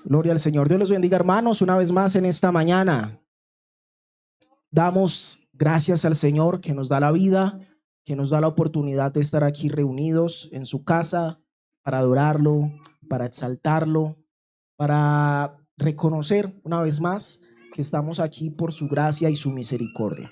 Gloria al Señor. Dios los bendiga, hermanos, una vez más en esta mañana. Damos gracias al Señor que nos da la vida, que nos da la oportunidad de estar aquí reunidos en su casa para adorarlo, para exaltarlo, para reconocer una vez más que estamos aquí por su gracia y su misericordia.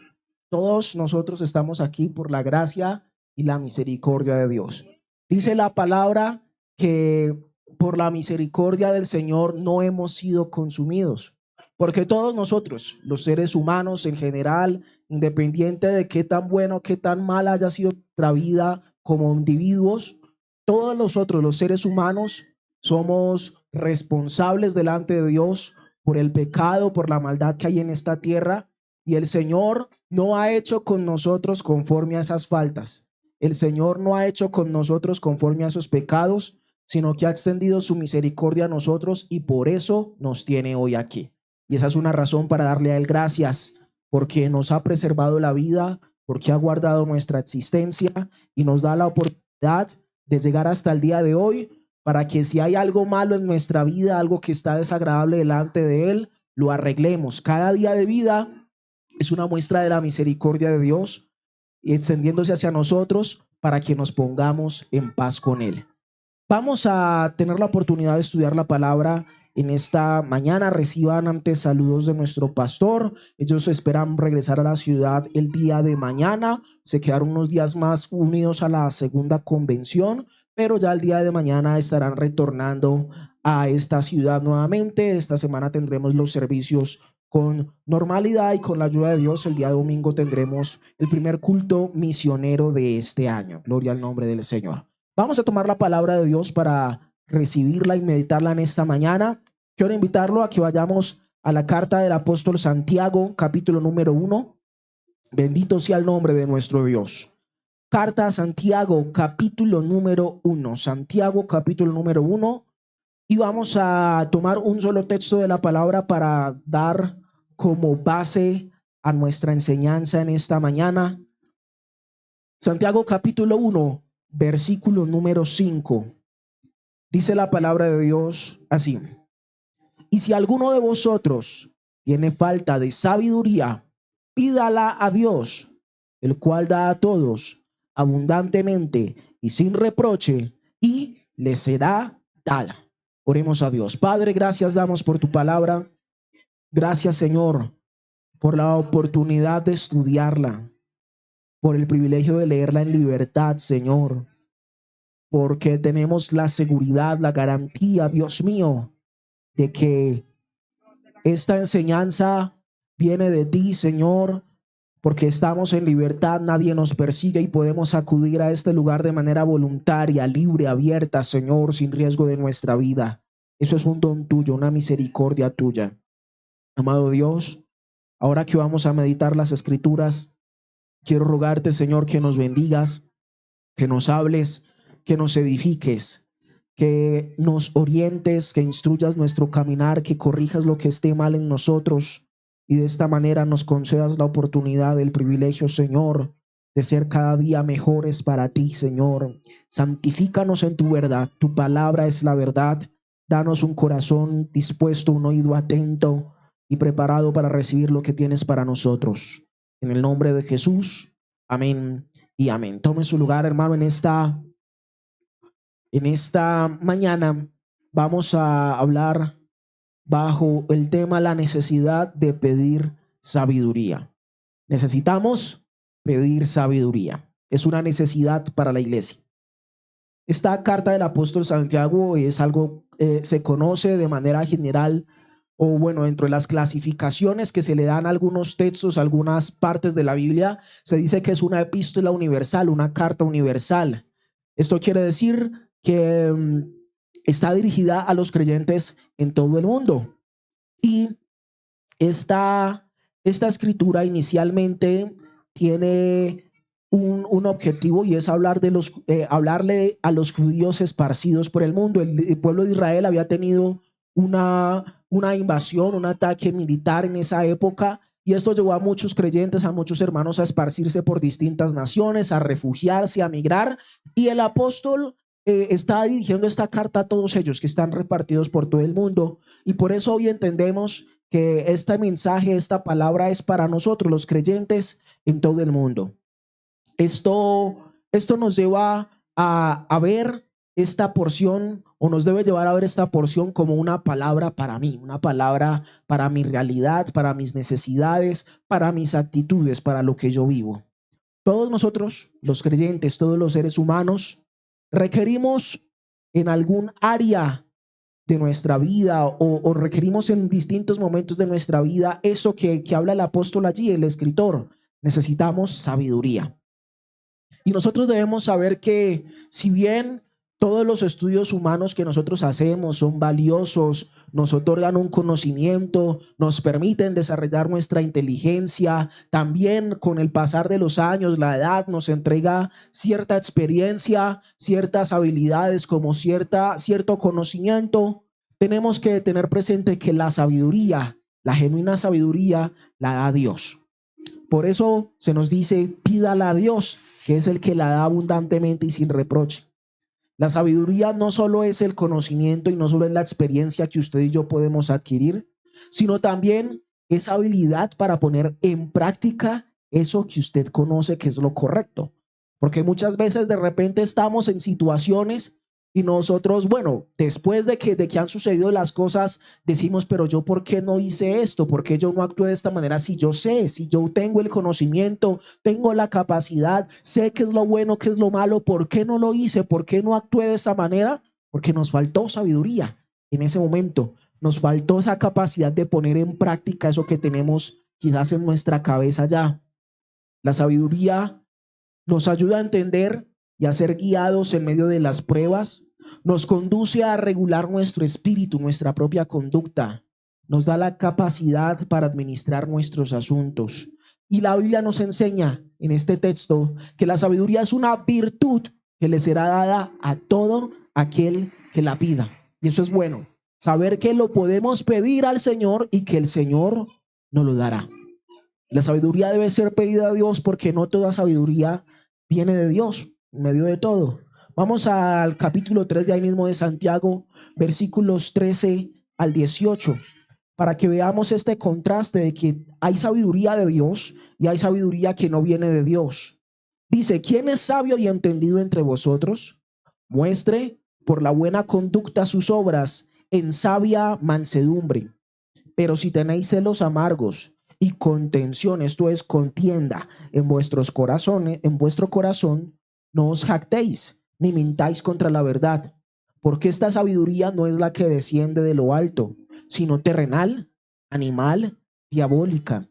Todos nosotros estamos aquí por la gracia y la misericordia de Dios. Dice la palabra que por la misericordia del Señor no hemos sido consumidos, porque todos nosotros, los seres humanos en general, independiente de qué tan bueno, qué tan mala haya sido nuestra vida como individuos, todos nosotros, los seres humanos, somos responsables delante de Dios por el pecado, por la maldad que hay en esta tierra, y el Señor no ha hecho con nosotros conforme a esas faltas. El Señor no ha hecho con nosotros conforme a esos pecados, sino que ha extendido su misericordia a nosotros y por eso nos tiene hoy aquí. Y esa es una razón para darle a Él gracias, porque nos ha preservado la vida, porque ha guardado nuestra existencia y nos da la oportunidad de llegar hasta el día de hoy, para que si hay algo malo en nuestra vida, algo que está desagradable delante de Él, lo arreglemos. Cada día de vida es una muestra de la misericordia de Dios y extendiéndose hacia nosotros para que nos pongamos en paz con Él. Vamos a tener la oportunidad de estudiar la palabra en esta mañana. Reciban antes saludos de nuestro pastor. Ellos esperan regresar a la ciudad el día de mañana. Se quedaron unos días más unidos a la segunda convención, pero ya el día de mañana estarán retornando a esta ciudad nuevamente. Esta semana tendremos los servicios con normalidad y con la ayuda de Dios el día domingo tendremos el primer culto misionero de este año. Gloria al nombre del Señor. Vamos a tomar la palabra de Dios para recibirla y meditarla en esta mañana. Quiero invitarlo a que vayamos a la carta del apóstol Santiago, capítulo número 1. Bendito sea el nombre de nuestro Dios. Carta a Santiago, capítulo número 1. Santiago, capítulo número 1. Y vamos a tomar un solo texto de la palabra para dar como base a nuestra enseñanza en esta mañana. Santiago, capítulo 1. Versículo número 5. Dice la palabra de Dios así: y si alguno de vosotros tiene falta de sabiduría, pídala a Dios, el cual da a todos abundantemente y sin reproche, y le será dada. Oremos a Dios. Padre, gracias damos por tu palabra. Gracias, Señor, por la oportunidad de estudiarla, por el privilegio de leerla en libertad, Señor, porque tenemos la seguridad, la garantía, Dios mío, de que esta enseñanza viene de ti, Señor, porque estamos en libertad, nadie nos persigue y podemos acudir a este lugar de manera voluntaria, libre, abierta, Señor, sin riesgo de nuestra vida. Eso es un don tuyo, una misericordia tuya. Amado Dios, ahora que vamos a meditar las Escrituras, quiero rogarte, Señor, que nos bendigas, que nos hables, que nos edifiques, que nos orientes, que instruyas nuestro caminar, que corrijas lo que esté mal en nosotros y de esta manera nos concedas la oportunidad, el privilegio, Señor, de ser cada día mejores para ti, Señor. Santifícanos en tu verdad, tu palabra es la verdad. Danos un corazón dispuesto, un oído atento y preparado para recibir lo que tienes para nosotros. En el nombre de Jesús, amén y amén. Tome su lugar, hermano, en esta mañana vamos a hablar bajo el tema la necesidad de pedir sabiduría. Necesitamos pedir sabiduría. Es una necesidad para la iglesia. Esta carta del apóstol Santiago es algo, se conoce de manera general, o bueno, dentro de las clasificaciones que se le dan a algunos textos, algunas partes de la Biblia, se dice que es una epístola universal, una carta universal. Esto quiere decir que está dirigida a los creyentes en todo el mundo. Y esta escritura inicialmente tiene un objetivo y es hablarle a los judíos esparcidos por el mundo. El pueblo de Israel había tenido una invasión, un ataque militar en esa época, y esto llevó a muchos creyentes, a muchos hermanos a esparcirse por distintas naciones, a refugiarse, a migrar, y el apóstol está dirigiendo esta carta a todos ellos que están repartidos por todo el mundo, y por eso hoy entendemos que este mensaje, esta palabra es para nosotros los creyentes en todo el mundo. Esto nos lleva a ver esta porción, o nos debe llevar a ver esta porción como una palabra para mí, una palabra para mi realidad, para mis necesidades, para mis actitudes, para lo que yo vivo. Todos nosotros, los creyentes, todos los seres humanos, requerimos en algún área de nuestra vida, o requerimos en distintos momentos de nuestra vida eso que habla el apóstol allí, el escritor. Necesitamos sabiduría. Y nosotros debemos saber que si bien todos los estudios humanos que nosotros hacemos son valiosos, nos otorgan un conocimiento, nos permiten desarrollar nuestra inteligencia, también con el pasar de los años, la edad nos entrega cierta experiencia, ciertas habilidades, como cierto conocimiento. Tenemos que tener presente que la sabiduría, la genuina sabiduría, la da Dios. Por eso se nos dice, pídala a Dios, que es el que la da abundantemente y sin reproche. La sabiduría no solo es el conocimiento y no solo es la experiencia que usted y yo podemos adquirir, sino también esa habilidad para poner en práctica eso que usted conoce que es lo correcto. Porque muchas veces de repente estamos en situaciones y nosotros, bueno, después de que han sucedido las cosas, decimos, pero yo, ¿por qué no hice esto? ¿Por qué yo no actué de esta manera? Si yo sé, si yo tengo el conocimiento, tengo la capacidad, sé qué es lo bueno, qué es lo malo, ¿por qué no lo hice? ¿Por qué no actué de esa manera? Porque nos faltó sabiduría en ese momento. Nos faltó esa capacidad de poner en práctica eso que tenemos quizás en nuestra cabeza ya. La sabiduría nos ayuda a entender y a ser guiados en medio de las pruebas, nos conduce a regular nuestro espíritu, nuestra propia conducta, nos da la capacidad para administrar nuestros asuntos. Y la Biblia nos enseña en este texto que la sabiduría es una virtud que le será dada a todo aquel que la pida. Y eso es bueno, saber que lo podemos pedir al Señor y que el Señor nos lo dará. La sabiduría debe ser pedida a Dios porque no toda sabiduría viene de Dios en medio de todo. Vamos al capítulo 3 de ahí mismo de Santiago, versículos 13 al 18, para que veamos este contraste de que hay sabiduría de Dios y hay sabiduría que no viene de Dios. Dice, ¿quién es sabio y entendido entre vosotros? Muestre por la buena conducta sus obras en sabia mansedumbre. Pero si tenéis celos amargos y contención, esto es contienda en vuestros corazones, en vuestro corazón, no os jactéis ni mintáis contra la verdad, porque esta sabiduría no es la que desciende de lo alto, sino terrenal, animal, diabólica.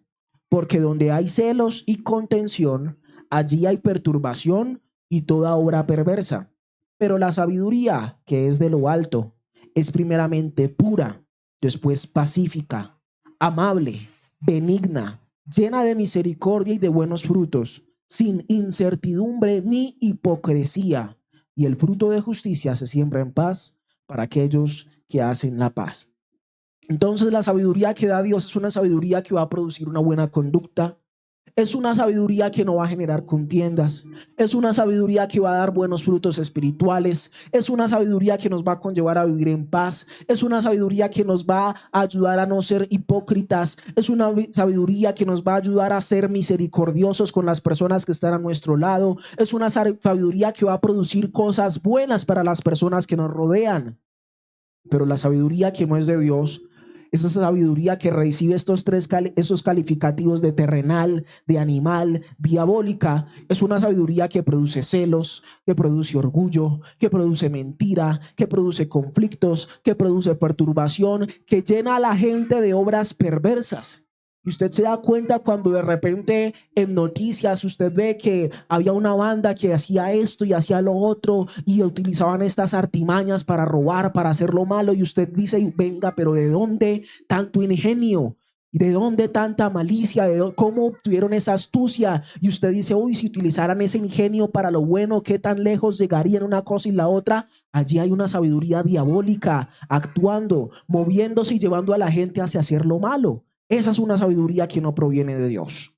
Porque donde hay celos y contención, allí hay perturbación y toda obra perversa. Pero la sabiduría que es de lo alto es primeramente pura, después pacífica, amable, benigna, llena de misericordia y de buenos frutos, sin incertidumbre ni hipocresía. Y el fruto de justicia se siembra en paz para aquellos que hacen la paz. Entonces la sabiduría que da Dios es una sabiduría que va a producir una buena conducta. Es una sabiduría que no va a generar contiendas. Es una sabiduría que va a dar buenos frutos espirituales. Es una sabiduría que nos va a conllevar a vivir en paz. Es una sabiduría que nos va a ayudar a no ser hipócritas. Es una sabiduría que nos va a ayudar a ser misericordiosos con las personas que están a nuestro lado. Es una sabiduría que va a producir cosas buenas para las personas que nos rodean. Pero la sabiduría que no es de Dios, esa sabiduría que recibe esos calificativos de terrenal, de animal, diabólica, es una sabiduría que produce celos, que produce orgullo, que produce mentira, que produce conflictos, que produce perturbación, que llena a la gente de obras perversas. Y usted se da cuenta cuando de repente en noticias usted ve que había una banda que hacía esto y hacía lo otro y utilizaban estas artimañas para robar, para hacer lo malo, y usted dice, venga, pero ¿de dónde tanto ingenio? ¿Y de dónde tanta malicia? ¿Cómo obtuvieron esa astucia? Y usted dice, uy, si utilizaran ese ingenio para lo bueno, ¿qué tan lejos llegarían una cosa y la otra? Allí hay una sabiduría diabólica actuando, moviéndose y llevando a la gente hacia hacer lo malo. Esa es una sabiduría que no proviene de Dios.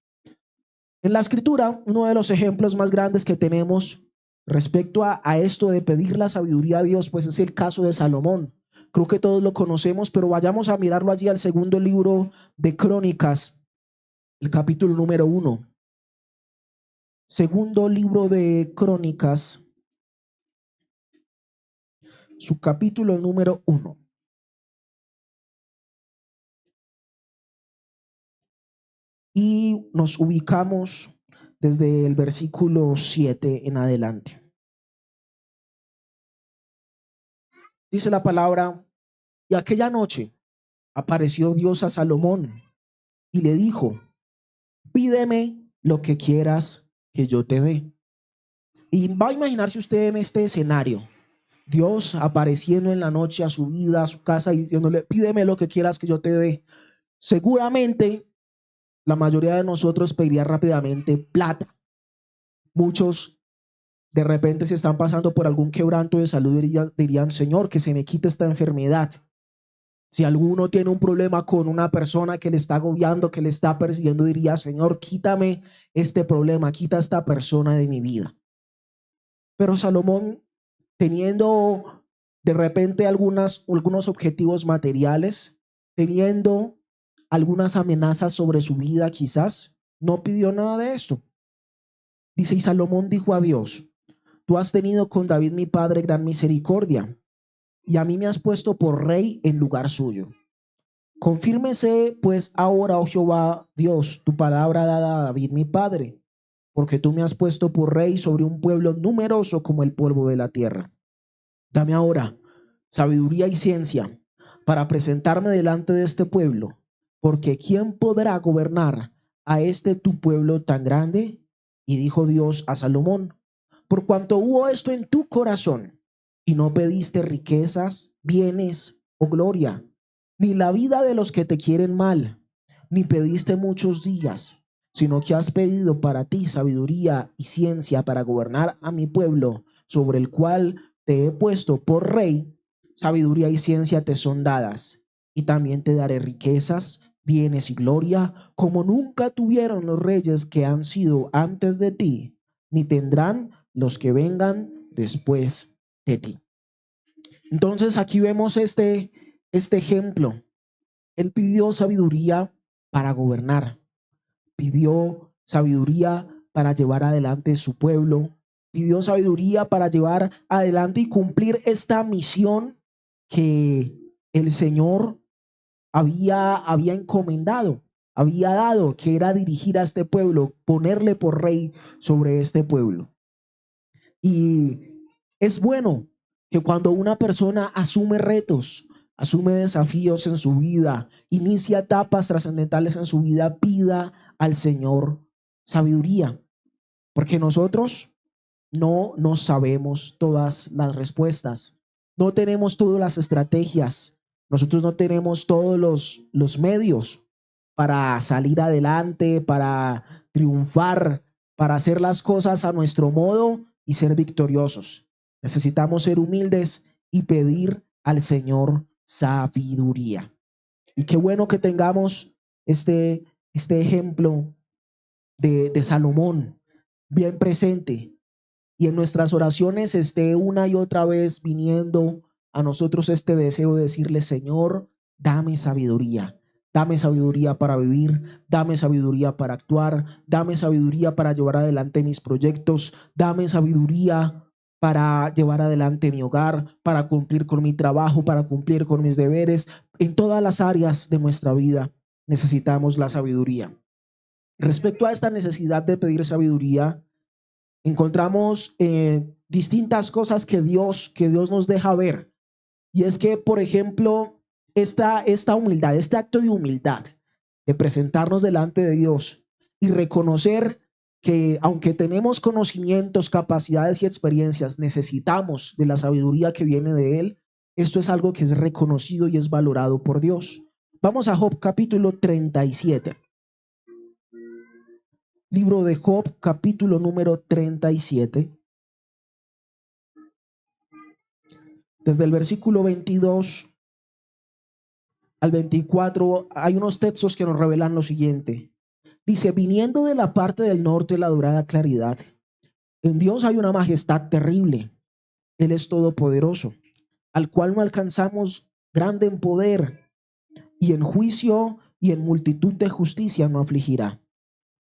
En la escritura, uno de los ejemplos más grandes que tenemos Respecto a esto de pedir la sabiduría a Dios, pues es el caso de Salomón. Creo que todos lo conocemos, pero vayamos a mirarlo allí al segundo libro de Crónicas, el capítulo número 1. Segundo libro de Crónicas, su capítulo número 1. Y nos ubicamos desde el versículo 7 en adelante. Dice la palabra: y aquella noche apareció Dios a Salomón y le dijo: pídeme lo que quieras que yo te dé. Y va a imaginarse usted en este escenario, Dios apareciendo en la noche a su vida, a su casa, y diciéndole: pídeme lo que quieras que yo te dé. Seguramente la mayoría de nosotros pediría rápidamente plata. Muchos de repente, si están pasando por algún quebranto de salud, dirían: Señor, que se me quite esta enfermedad. Si alguno tiene un problema con una persona que le está agobiando, que le está persiguiendo, diría: Señor, quítame este problema, quita esta persona de mi vida. Pero Salomón, teniendo de repente algunos objetivos materiales, teniendo algunas amenazas sobre su vida, quizás no pidió nada de esto. Dice: y Salomón dijo a Dios: tú has tenido con David mi padre gran misericordia, y a mí me has puesto por rey en lugar suyo. Confírmese pues ahora, oh Jehová Dios, tu palabra dada a David mi padre, porque tú me has puesto por rey sobre un pueblo numeroso como el polvo de la tierra. Dame ahora sabiduría y ciencia para presentarme delante de este pueblo, porque ¿quién podrá gobernar a este tu pueblo tan grande? Y dijo Dios a Salomón: por cuanto hubo esto en tu corazón, y no pediste riquezas, bienes o gloria, ni la vida de los que te quieren mal, ni pediste muchos días, sino que has pedido para ti sabiduría y ciencia para gobernar a mi pueblo, sobre el cual te he puesto por rey. Sabiduría y ciencia te son dadas, y también te daré riquezas, bienes y gloria, como nunca tuvieron los reyes que han sido antes de ti, ni tendrán los que vengan después de ti. Entonces aquí vemos este ejemplo. Él pidió sabiduría para gobernar, pidió sabiduría para llevar adelante su pueblo, pidió sabiduría para llevar adelante y cumplir esta misión que el Señor había encomendado, había dado, que era dirigir a este pueblo, ponerle por rey sobre este pueblo. Y es bueno que cuando una persona asume retos, asume desafíos en su vida, inicia etapas trascendentales en su vida, pida al Señor sabiduría, porque nosotros no sabemos todas las respuestas, no tenemos todas las estrategias, nosotros no tenemos todos los medios para salir adelante, para triunfar, para hacer las cosas a nuestro modo y ser victoriosos. Necesitamos ser humildes y pedir al Señor sabiduría. Y qué bueno que tengamos este ejemplo de Salomón bien presente, y en nuestras oraciones esté una y otra vez viniendo a nosotros este deseo de decirle: Señor, dame sabiduría para vivir, dame sabiduría para actuar, dame sabiduría para llevar adelante mis proyectos, dame sabiduría para llevar adelante mi hogar, para cumplir con mi trabajo, para cumplir con mis deberes. En todas las áreas de nuestra vida necesitamos la sabiduría. Respecto a esta necesidad de pedir sabiduría, encontramos distintas cosas que Dios nos deja ver. Y es que, por ejemplo, esta humildad, este acto de humildad, de presentarnos delante de Dios y reconocer que aunque tenemos conocimientos, capacidades y experiencias, necesitamos de la sabiduría que viene de Él. Esto es algo que es reconocido y es valorado por Dios. Vamos a Job capítulo 37. Libro de Job, capítulo número 37. Desde el versículo 22 al 24 hay unos textos que nos revelan lo siguiente. Dice: viniendo de la parte del norte la dorada claridad, En Dios hay una majestad terrible. Él es todopoderoso, al cual no alcanzamos grande en poder, y en juicio y en multitud de justicia no afligirá.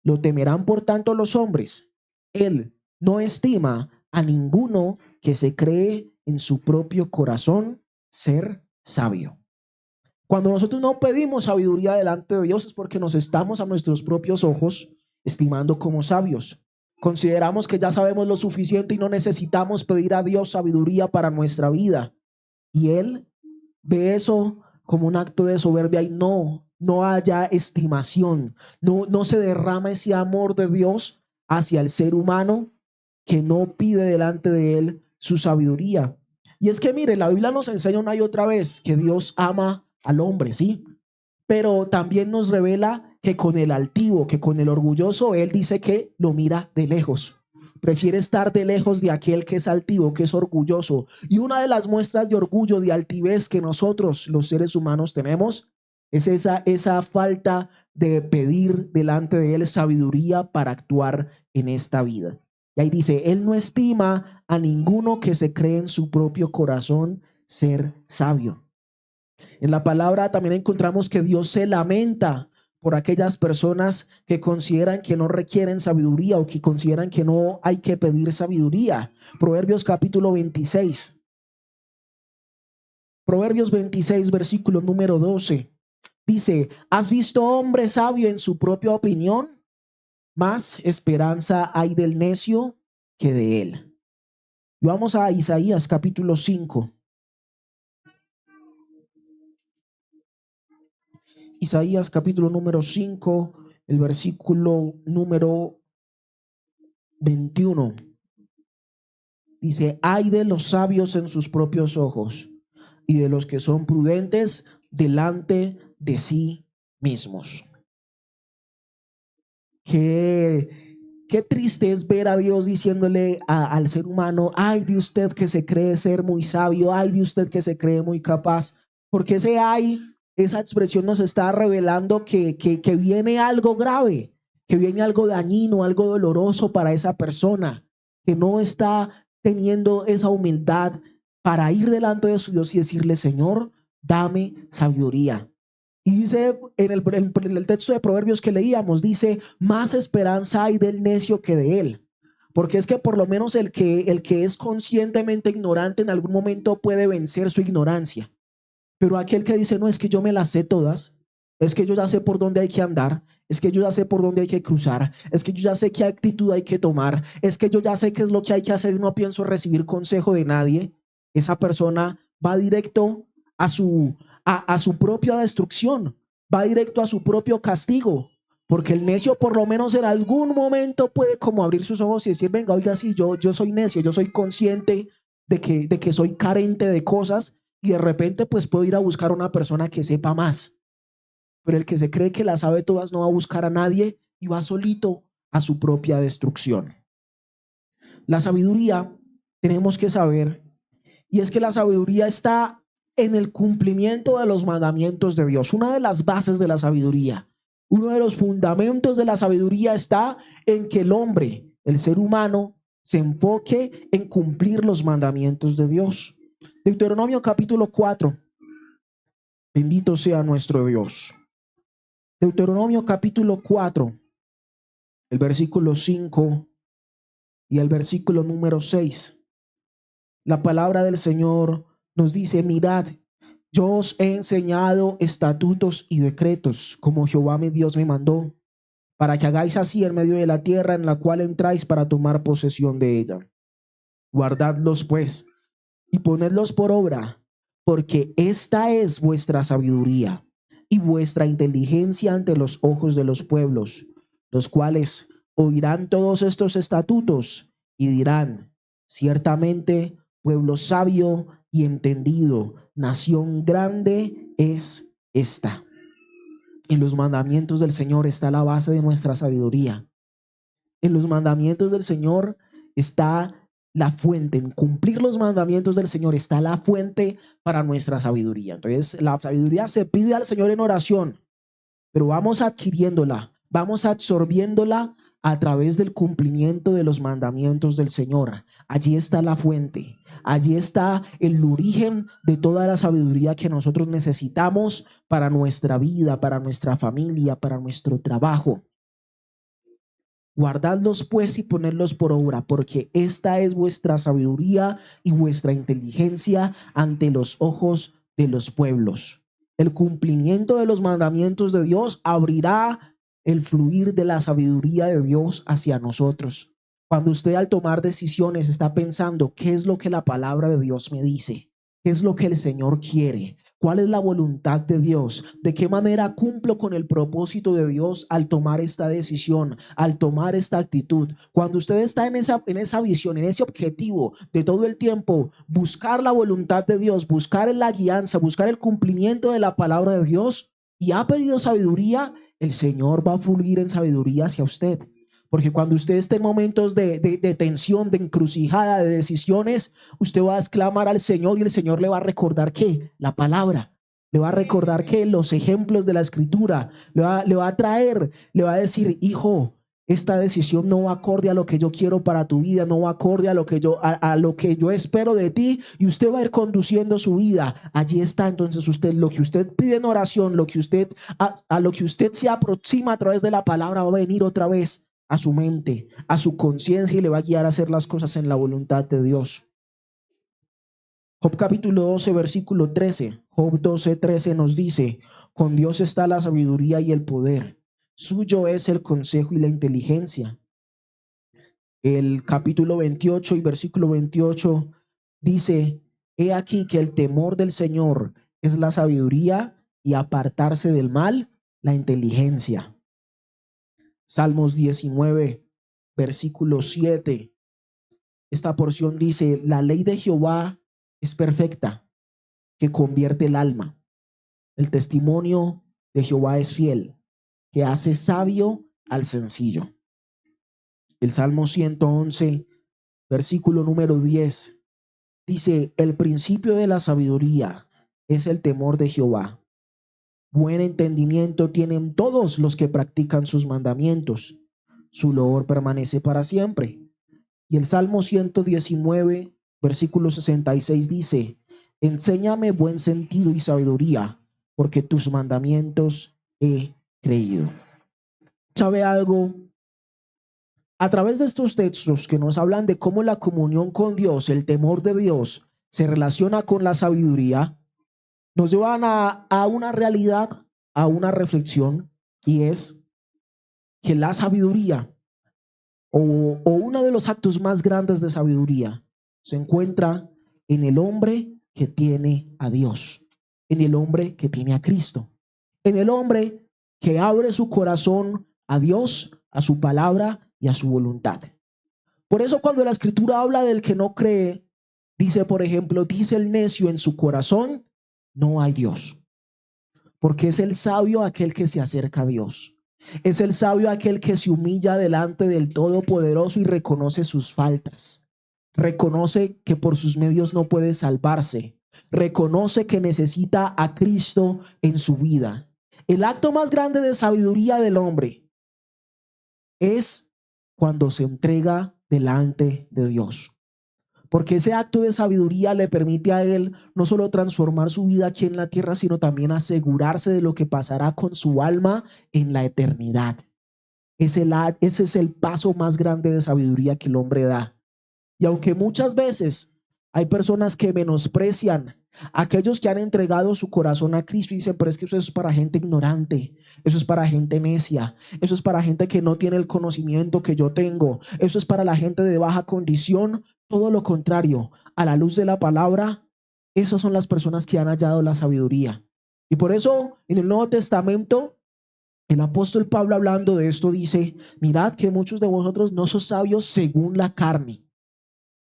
Lo temerán por tanto los hombres. Él no estima a ninguno que se cree en su propio corazón ser sabio. Cuando nosotros no pedimos sabiduría delante de Dios es porque nos estamos a nuestros propios ojos estimando como sabios. Consideramos que ya sabemos lo suficiente y no necesitamos pedir a Dios sabiduría para nuestra vida. Y Él ve eso como un acto de soberbia y no haya estimación, no se derrama ese amor de Dios hacia el ser humano que no pide delante de Él su sabiduría. Y es que mire, la Biblia nos enseña una y otra vez que Dios ama al hombre, ¿sí? Pero también nos revela que con el altivo, que con el orgulloso, Él dice que lo mira de lejos. Prefiere estar de lejos de aquel que es altivo, que es orgulloso. Y una de las muestras de orgullo, de altivez que nosotros, los seres humanos, tenemos, es esa falta de pedir delante de Él sabiduría para actuar en esta vida. Y ahí dice, Él no estima a ninguno que se cree en su propio corazón ser sabio. En la palabra también encontramos que Dios se lamenta por aquellas personas que consideran que no requieren sabiduría o que consideran que no hay que pedir sabiduría. Proverbios capítulo 26. Proverbios 26, versículo número 12. Dice, ¿has visto hombre sabio en su propia opinión? Más esperanza hay del necio que de él. Y vamos a Isaías capítulo 5. Isaías capítulo número 5, el versículo número 21. Dice, ay de los sabios en sus propios ojos y de los que son prudentes delante de sí mismos. Qué triste es ver a Dios diciéndole al ser humano, ay de usted que se cree ser muy sabio, ay de usted que se cree muy capaz, porque ese ay, esa expresión nos está revelando que viene algo grave, que viene algo dañino, algo doloroso para esa persona, que no está teniendo esa humildad para ir delante de su Dios y decirle, Señor, dame sabiduría. Y dice en el texto de Proverbios que leíamos, dice, más esperanza hay del necio que de él. Porque es que por lo menos el que es conscientemente ignorante en algún momento puede vencer su ignorancia. Pero aquel que dice, no, es que yo me las sé todas, es que yo ya sé por dónde hay que andar, es que yo ya sé por dónde hay que cruzar, es que yo ya sé qué actitud hay que tomar, es que yo ya sé qué es lo que hay que hacer y no pienso recibir consejo de nadie, esa persona va directo a su propia destrucción, va directo a su propio castigo, porque el necio por lo menos en algún momento puede como abrir sus ojos y decir, venga, oiga, sí, yo soy necio, yo soy consciente de que soy carente de cosas y de repente pues puedo ir a buscar a una persona que sepa más. Pero el que se cree que la sabe todas no va a buscar a nadie y va solito a su propia destrucción. La sabiduría, tenemos que saber, y es que la sabiduría está en el cumplimiento de los mandamientos de Dios. Una de las bases de la sabiduría, uno de los fundamentos de la sabiduría está en que el hombre, el ser humano, se enfoque en cumplir los mandamientos de Dios. Deuteronomio capítulo 4. Bendito sea nuestro Dios. Deuteronomio capítulo 4, el versículo 5 y el versículo número 6. La palabra del Señor nos dice, mirad, yo os he enseñado estatutos y decretos, como Jehová mi Dios me mandó, para que hagáis así en medio de la tierra en la cual entráis para tomar posesión de ella. Guardadlos pues y ponedlos por obra, porque esta es vuestra sabiduría y vuestra inteligencia ante los ojos de los pueblos, los cuales oirán todos estos estatutos y dirán, ciertamente pueblo sabio y entendido, nación grande es esta. En los mandamientos del Señor está la base de nuestra sabiduría. En los mandamientos del Señor está la fuente. En cumplir los mandamientos del Señor está la fuente para nuestra sabiduría. Entonces, la sabiduría se pide al Señor en oración, pero vamos adquiriéndola, vamos absorbiéndola a través del cumplimiento de los mandamientos del Señor. Allí está la fuente, allí está el origen de toda la sabiduría que nosotros necesitamos para nuestra vida, para nuestra familia, para nuestro trabajo. Guardadlos pues y ponedlos por obra, porque esta es vuestra sabiduría y vuestra inteligencia ante los ojos de los pueblos. El cumplimiento de los mandamientos de Dios abrirá el fluir de la sabiduría de Dios hacia nosotros. Cuando usted al tomar decisiones está pensando, ¿qué es lo que la palabra de Dios me dice? ¿Qué es lo que el Señor quiere? ¿Cuál es la voluntad de Dios? ¿De qué manera cumplo con el propósito de Dios al tomar esta decisión, al tomar esta actitud? Cuando usted está en esa visión, en ese objetivo de todo el tiempo, buscar la voluntad de Dios, buscar la guianza, buscar el cumplimiento de la palabra de Dios y ha pedido sabiduría, el Señor va a fluir en sabiduría hacia usted. Porque cuando usted esté en momentos de tensión, de encrucijada, de decisiones, usted va a exclamar al Señor y el Señor le va a recordar ¿qué? La palabra. Le va a recordar que los ejemplos de la escritura, le va a traer, le va a decir, hijo, esta decisión no va acorde a lo que yo quiero para tu vida, no va acorde a lo que yo espero de ti, y usted va a ir conduciendo su vida. Allí está entonces usted, lo que usted pide en oración, lo que usted a lo que usted se aproxima a través de la palabra va a venir otra vez a su mente, a su conciencia y le va a guiar a hacer las cosas en la voluntad de Dios. Job capítulo 12, versículo 13. Job 12, 13 nos dice, con Dios está la sabiduría y el poder, suyo es el consejo y la inteligencia. El capítulo 28 y versículo 28 dice, he aquí que el temor del Señor es la sabiduría y apartarse del mal, la inteligencia. Salmos 19, versículo 7. Esta porción dice, la ley de Jehová es perfecta, que convierte el alma. El testimonio de Jehová es fiel, que hace sabio al sencillo. El Salmo 111, versículo número 10, dice, el principio de la sabiduría es el temor de Jehová. Buen entendimiento tienen todos los que practican sus mandamientos. Su loor permanece para siempre. Y el Salmo 119, versículo 66 dice, enséñame buen sentido y sabiduría, porque tus mandamientos he creído. ¿Sabe algo? A través de estos textos que nos hablan de cómo la comunión con Dios, el temor de Dios, se relaciona con la sabiduría, nos llevan a una realidad, a una reflexión, y es que la sabiduría o uno de los actos más grandes de sabiduría se encuentra en el hombre que tiene a Dios, en el hombre que tiene a Cristo, en el hombre que abre su corazón a Dios, a su palabra y a su voluntad. Por eso cuando la escritura habla del que no cree, dice, por ejemplo, dice el necio en su corazón, no hay Dios. Porque es el sabio aquel que se acerca a Dios. Es el sabio aquel que se humilla delante del Todopoderoso y reconoce sus faltas. Reconoce que por sus medios no puede salvarse. Reconoce que necesita a Cristo en su vida. El acto más grande de sabiduría del hombre es cuando se entrega delante de Dios. Porque ese acto de sabiduría le permite a él no solo transformar su vida aquí en la tierra, sino también asegurarse de lo que pasará con su alma en la eternidad. Ese es el paso más grande de sabiduría que el hombre da. Y aunque muchas veces hay personas que menosprecian a aquellos que han entregado su corazón a Cristo y dicen, pero es que eso es para gente ignorante, eso es para gente necia, eso es para gente que no tiene el conocimiento que yo tengo, eso es para la gente de baja condición. Todo lo contrario, a la luz de la palabra, esas son las personas que han hallado la sabiduría. Y por eso en el Nuevo Testamento, el apóstol Pablo hablando de esto dice, mirad que muchos de vosotros no son sabios según la carne,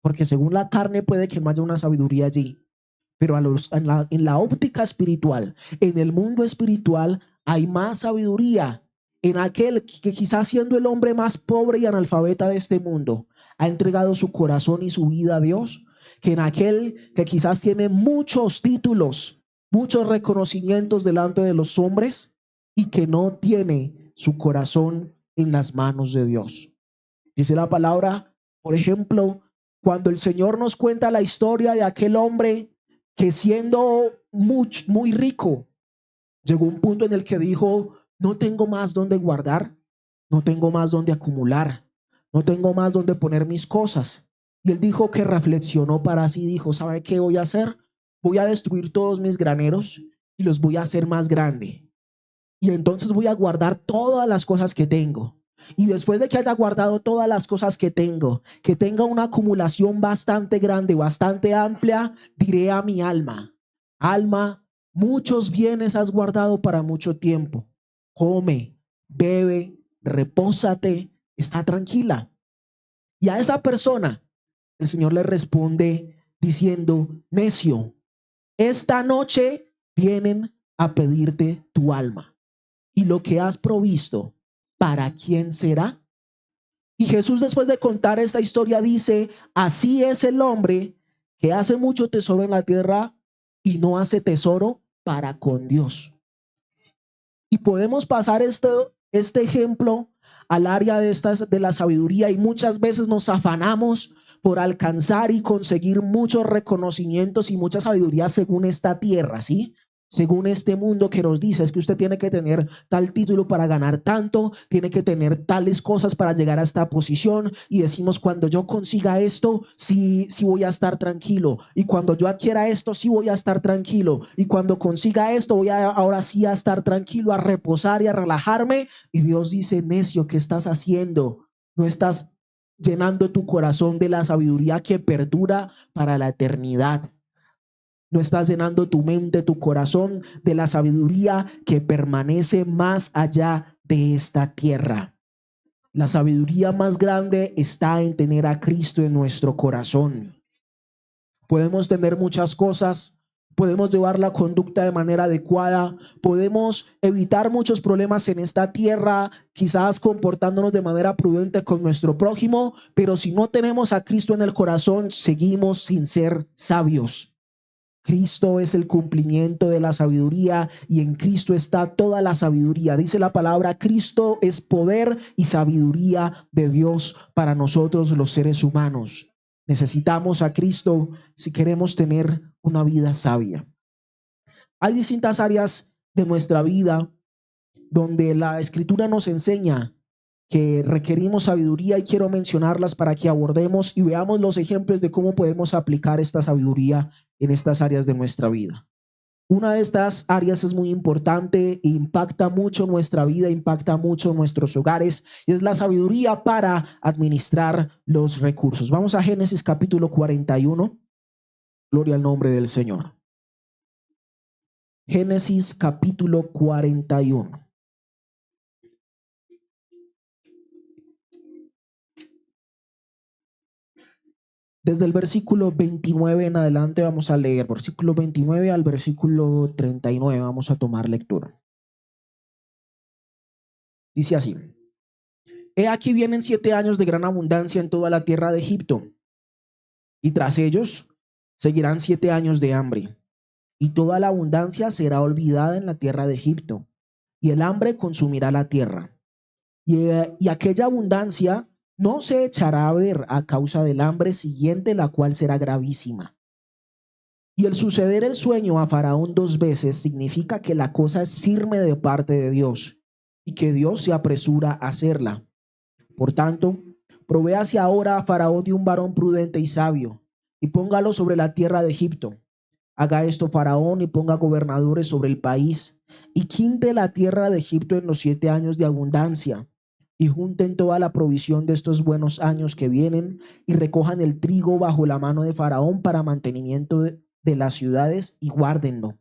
porque según la carne puede que no haya una sabiduría allí, pero en la óptica espiritual, en el mundo espiritual, hay más sabiduría en aquel que quizás siendo el hombre más pobre y analfabeta de este mundo, ha entregado su corazón y su vida a Dios, que en aquel que quizás tiene muchos títulos, muchos reconocimientos delante de los hombres y que no tiene su corazón en las manos de Dios. Dice la palabra, por ejemplo, cuando el Señor nos cuenta la historia de aquel hombre que siendo muy rico, llegó un punto en el que dijo, no tengo más donde guardar, no tengo más donde acumular, no tengo más donde poner mis cosas. Y él dijo que reflexionó para sí, dijo, ¿sabe qué voy a hacer? Voy a destruir todos mis graneros y los voy a hacer más grande. Y entonces voy a guardar todas las cosas que tengo. Y después de que haya guardado todas las cosas que tengo, que tenga una acumulación bastante grande, bastante amplia, diré a mi alma, alma, muchos bienes has guardado para mucho tiempo. Come, bebe, repósate, está tranquila. Y a esa persona el Señor le responde diciendo, necio, esta noche vienen a pedirte tu alma. Y lo que has provisto, ¿para quién será? Y Jesús, después de contar esta historia, dice, así es el hombre que hace mucho tesoro en la tierra y no hace tesoro para con Dios. Y podemos pasar este ejemplo al área de la sabiduría, y muchas veces nos afanamos por alcanzar y conseguir muchos reconocimientos y mucha sabiduría según esta tierra, ¿sí? Según este mundo que nos dice, es que usted tiene que tener tal título para ganar tanto, tiene que tener tales cosas para llegar a esta posición, y decimos, cuando yo consiga esto, sí voy a estar tranquilo, y cuando yo adquiera esto, sí voy a estar tranquilo, y cuando consiga esto, voy a ahora sí a estar tranquilo, a reposar y a relajarme. Y Dios dice, necio, ¿qué estás haciendo? No estás llenando tu corazón de la sabiduría que perdura para la eternidad. No estás llenando tu mente, tu corazón de la sabiduría que permanece más allá de esta tierra. La sabiduría más grande está en tener a Cristo en nuestro corazón. Podemos tener muchas cosas, podemos llevar la conducta de manera adecuada, podemos evitar muchos problemas en esta tierra, quizás comportándonos de manera prudente con nuestro prójimo, pero si no tenemos a Cristo en el corazón, seguimos sin ser sabios. Cristo es el cumplimiento de la sabiduría, y en Cristo está toda la sabiduría. Dice la palabra, Cristo es poder y sabiduría de Dios para nosotros los seres humanos. Necesitamos a Cristo si queremos tener una vida sabia. Hay distintas áreas de nuestra vida donde la Escritura nos enseña que requerimos sabiduría, y quiero mencionarlas para que abordemos y veamos los ejemplos de cómo podemos aplicar esta sabiduría en estas áreas de nuestra vida. Una de estas áreas es muy importante e impacta mucho nuestra vida, impacta mucho nuestros hogares, y es la sabiduría para administrar los recursos. Vamos a Génesis capítulo 41. Gloria al nombre del Señor. Génesis capítulo 41. Desde el versículo 29 en adelante vamos a leer, versículo 29 al versículo 39, vamos a tomar lectura. Dice así: He aquí vienen 7 años de gran abundancia en toda la tierra de Egipto, y tras ellos seguirán 7 años de hambre, y toda la abundancia será olvidada en la tierra de Egipto, y el hambre consumirá la tierra. Y aquella abundancia no se echará a ver a causa del hambre siguiente, la cual será gravísima. Y el suceder el sueño a Faraón 2 veces significa que la cosa es firme de parte de Dios, y que Dios se apresura a hacerla. Por tanto, provéase ahora a Faraón de un varón prudente y sabio, y póngalo sobre la tierra de Egipto. Haga esto Faraón, y ponga gobernadores sobre el país, y quinte la tierra de Egipto en los 7 años de abundancia, y junten toda la provisión de estos buenos años que vienen, y recojan el trigo bajo la mano de Faraón para mantenimiento de las ciudades, y guárdenlo.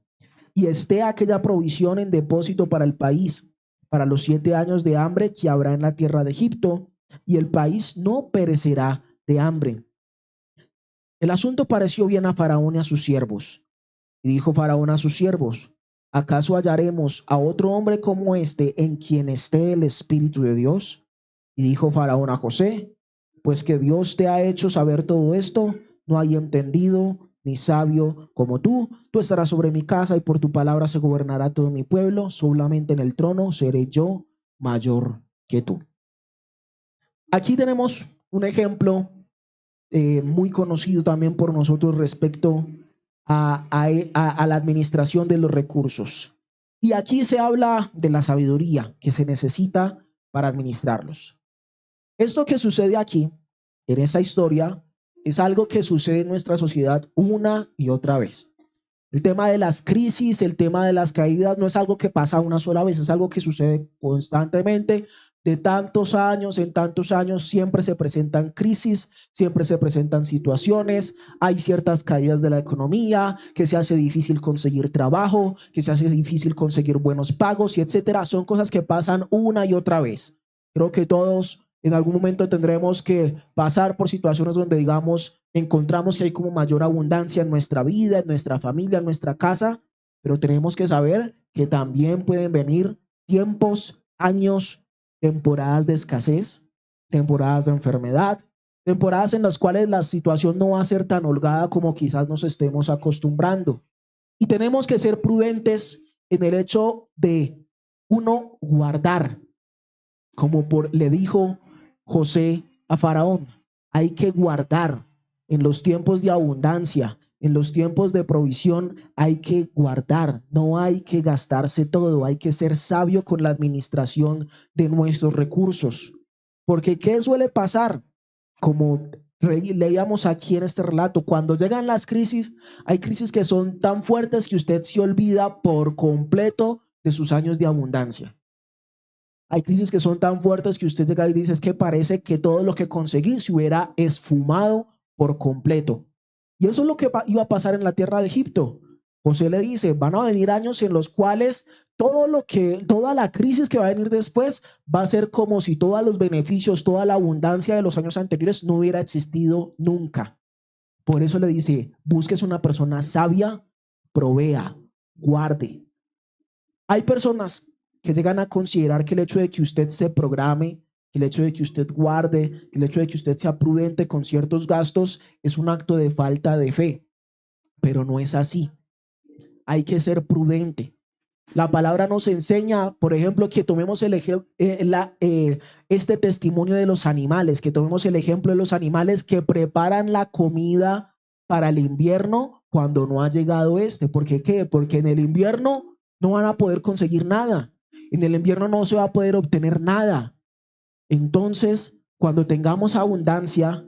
Y esté aquella provisión en depósito para el país, para los 7 años de hambre que habrá en la tierra de Egipto, y el país no perecerá de hambre. El asunto pareció bien a Faraón y a sus siervos. Y dijo Faraón a sus siervos: ¿acaso hallaremos a otro hombre como este en quien esté el Espíritu de Dios? Y dijo Faraón a José: pues que Dios te ha hecho saber todo esto, no hay entendido ni sabio como tú. Tú estarás sobre mi casa, y por tu palabra se gobernará todo mi pueblo. Solamente en el trono seré yo mayor que tú. Aquí tenemos un ejemplo muy conocido también por nosotros respecto a la administración de los recursos. Y aquí se habla de la sabiduría que se necesita para administrarlos. Esto que sucede aquí, en esta historia, es algo que sucede en nuestra sociedad una y otra vez. El tema de las crisis, el tema de las caídas no es algo que pasa una sola vez, es algo que sucede constantemente. De tantos años, en tantos años, siempre se presentan crisis, siempre se presentan situaciones, hay ciertas caídas de la economía, que se hace difícil conseguir trabajo, que se hace difícil conseguir buenos pagos y etcétera. Son cosas que pasan una y otra vez. Creo que todos en algún momento tendremos que pasar por situaciones donde, digamos, encontramos que hay como mayor abundancia en nuestra vida, en nuestra familia, en nuestra casa, pero tenemos que saber que también pueden venir tiempos, años, temporadas de escasez, temporadas de enfermedad, temporadas en las cuales la situación no va a ser tan holgada como quizás nos estemos acostumbrando. Y tenemos que ser prudentes en el hecho de uno guardar, como le dijo José a Faraón, hay que guardar en los tiempos de abundancia, en los tiempos de provisión, hay que guardar, no hay que gastarse todo, hay que ser sabio con la administración de nuestros recursos. Porque ¿qué suele pasar? Como leíamos aquí en este relato, cuando llegan las crisis, hay crisis que son tan fuertes que usted se olvida por completo de sus años de abundancia. Hay crisis que son tan fuertes que usted llega y dice, es que parece que todo lo que conseguí se hubiera esfumado por completo. Y eso es lo que iba a pasar en la tierra de Egipto. José le dice, van a venir años en los cuales toda la crisis que va a venir después va a ser como si todos los beneficios, toda la abundancia de los años anteriores no hubiera existido nunca. Por eso le dice, busques una persona sabia, provea, guarde. Hay personas que llegan a considerar que el hecho de que usted se programe, que el hecho de que usted guarde, que el hecho de que usted sea prudente con ciertos gastos es un acto de falta de fe, pero no es así. Hay que ser prudente. La palabra nos enseña, por ejemplo, que tomemos este testimonio de los animales, que tomemos el ejemplo de los animales que preparan la comida para el invierno cuando no ha llegado este. ¿Por qué? ¿Qué? Porque en el invierno no van a poder conseguir nada. En el invierno no se va a poder obtener nada. Entonces, cuando tengamos abundancia,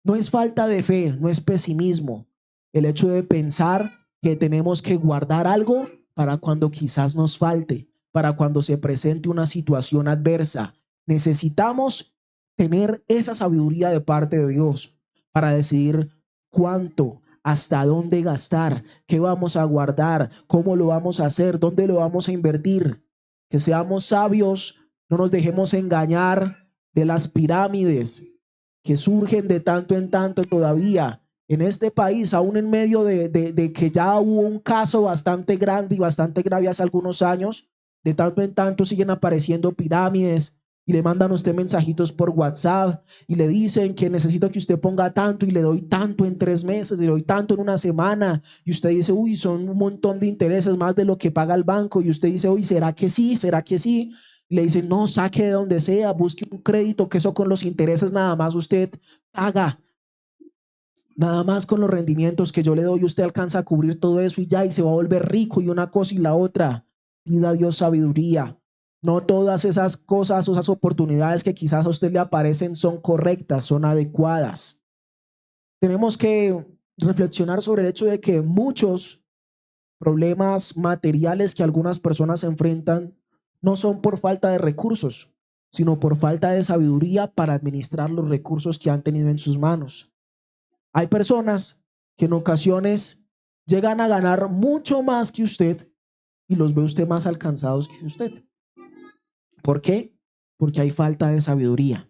no es falta de fe, no es pesimismo. El hecho de pensar que tenemos que guardar algo para cuando quizás nos falte, para cuando se presente una situación adversa. Necesitamos tener esa sabiduría de parte de Dios para decidir cuánto, hasta dónde gastar, qué vamos a guardar, cómo lo vamos a hacer, dónde lo vamos a invertir. Que seamos sabios, no nos dejemos engañar de las pirámides que surgen de tanto en tanto todavía en este país, aún en medio de que ya hubo un caso bastante grande y bastante grave hace algunos años, de tanto en tanto siguen apareciendo pirámides y le mandan a usted mensajitos por WhatsApp y le dicen que necesito que usted ponga tanto y le doy tanto en 3 meses, le doy tanto en una semana y usted dice, uy, son un montón de intereses más de lo que paga el banco y usted dice, uy, ¿será que sí? ¿Será que sí? Le dicen, no, saque de donde sea, busque un crédito, que eso con los intereses nada más usted paga. Nada más con los rendimientos que yo le doy, usted alcanza a cubrir todo eso y ya, y se va a volver rico y una cosa y la otra. Pida a Dios sabiduría. No todas esas cosas o esas oportunidades que quizás a usted le aparecen son correctas, son adecuadas. Tenemos que reflexionar sobre el hecho de que muchos problemas materiales que algunas personas enfrentan no son por falta de recursos, sino por falta de sabiduría para administrar los recursos que han tenido en sus manos. Hay personas que en ocasiones llegan a ganar mucho más que usted y los ve usted más alcanzados que usted. ¿Por qué? Porque hay falta de sabiduría,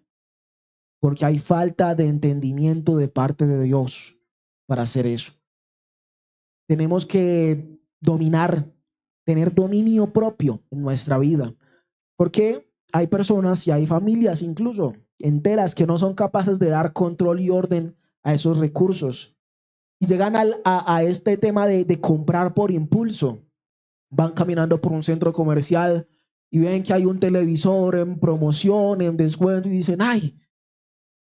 porque hay falta de entendimiento de parte de Dios para hacer eso. Tenemos que dominar, tener dominio propio en nuestra vida, porque hay personas y hay familias incluso enteras que no son capaces de dar control y orden a esos recursos y llegan a este tema de comprar por impulso. Van caminando por un centro comercial y ven que hay un televisor en promoción, en descuento y dicen, ay,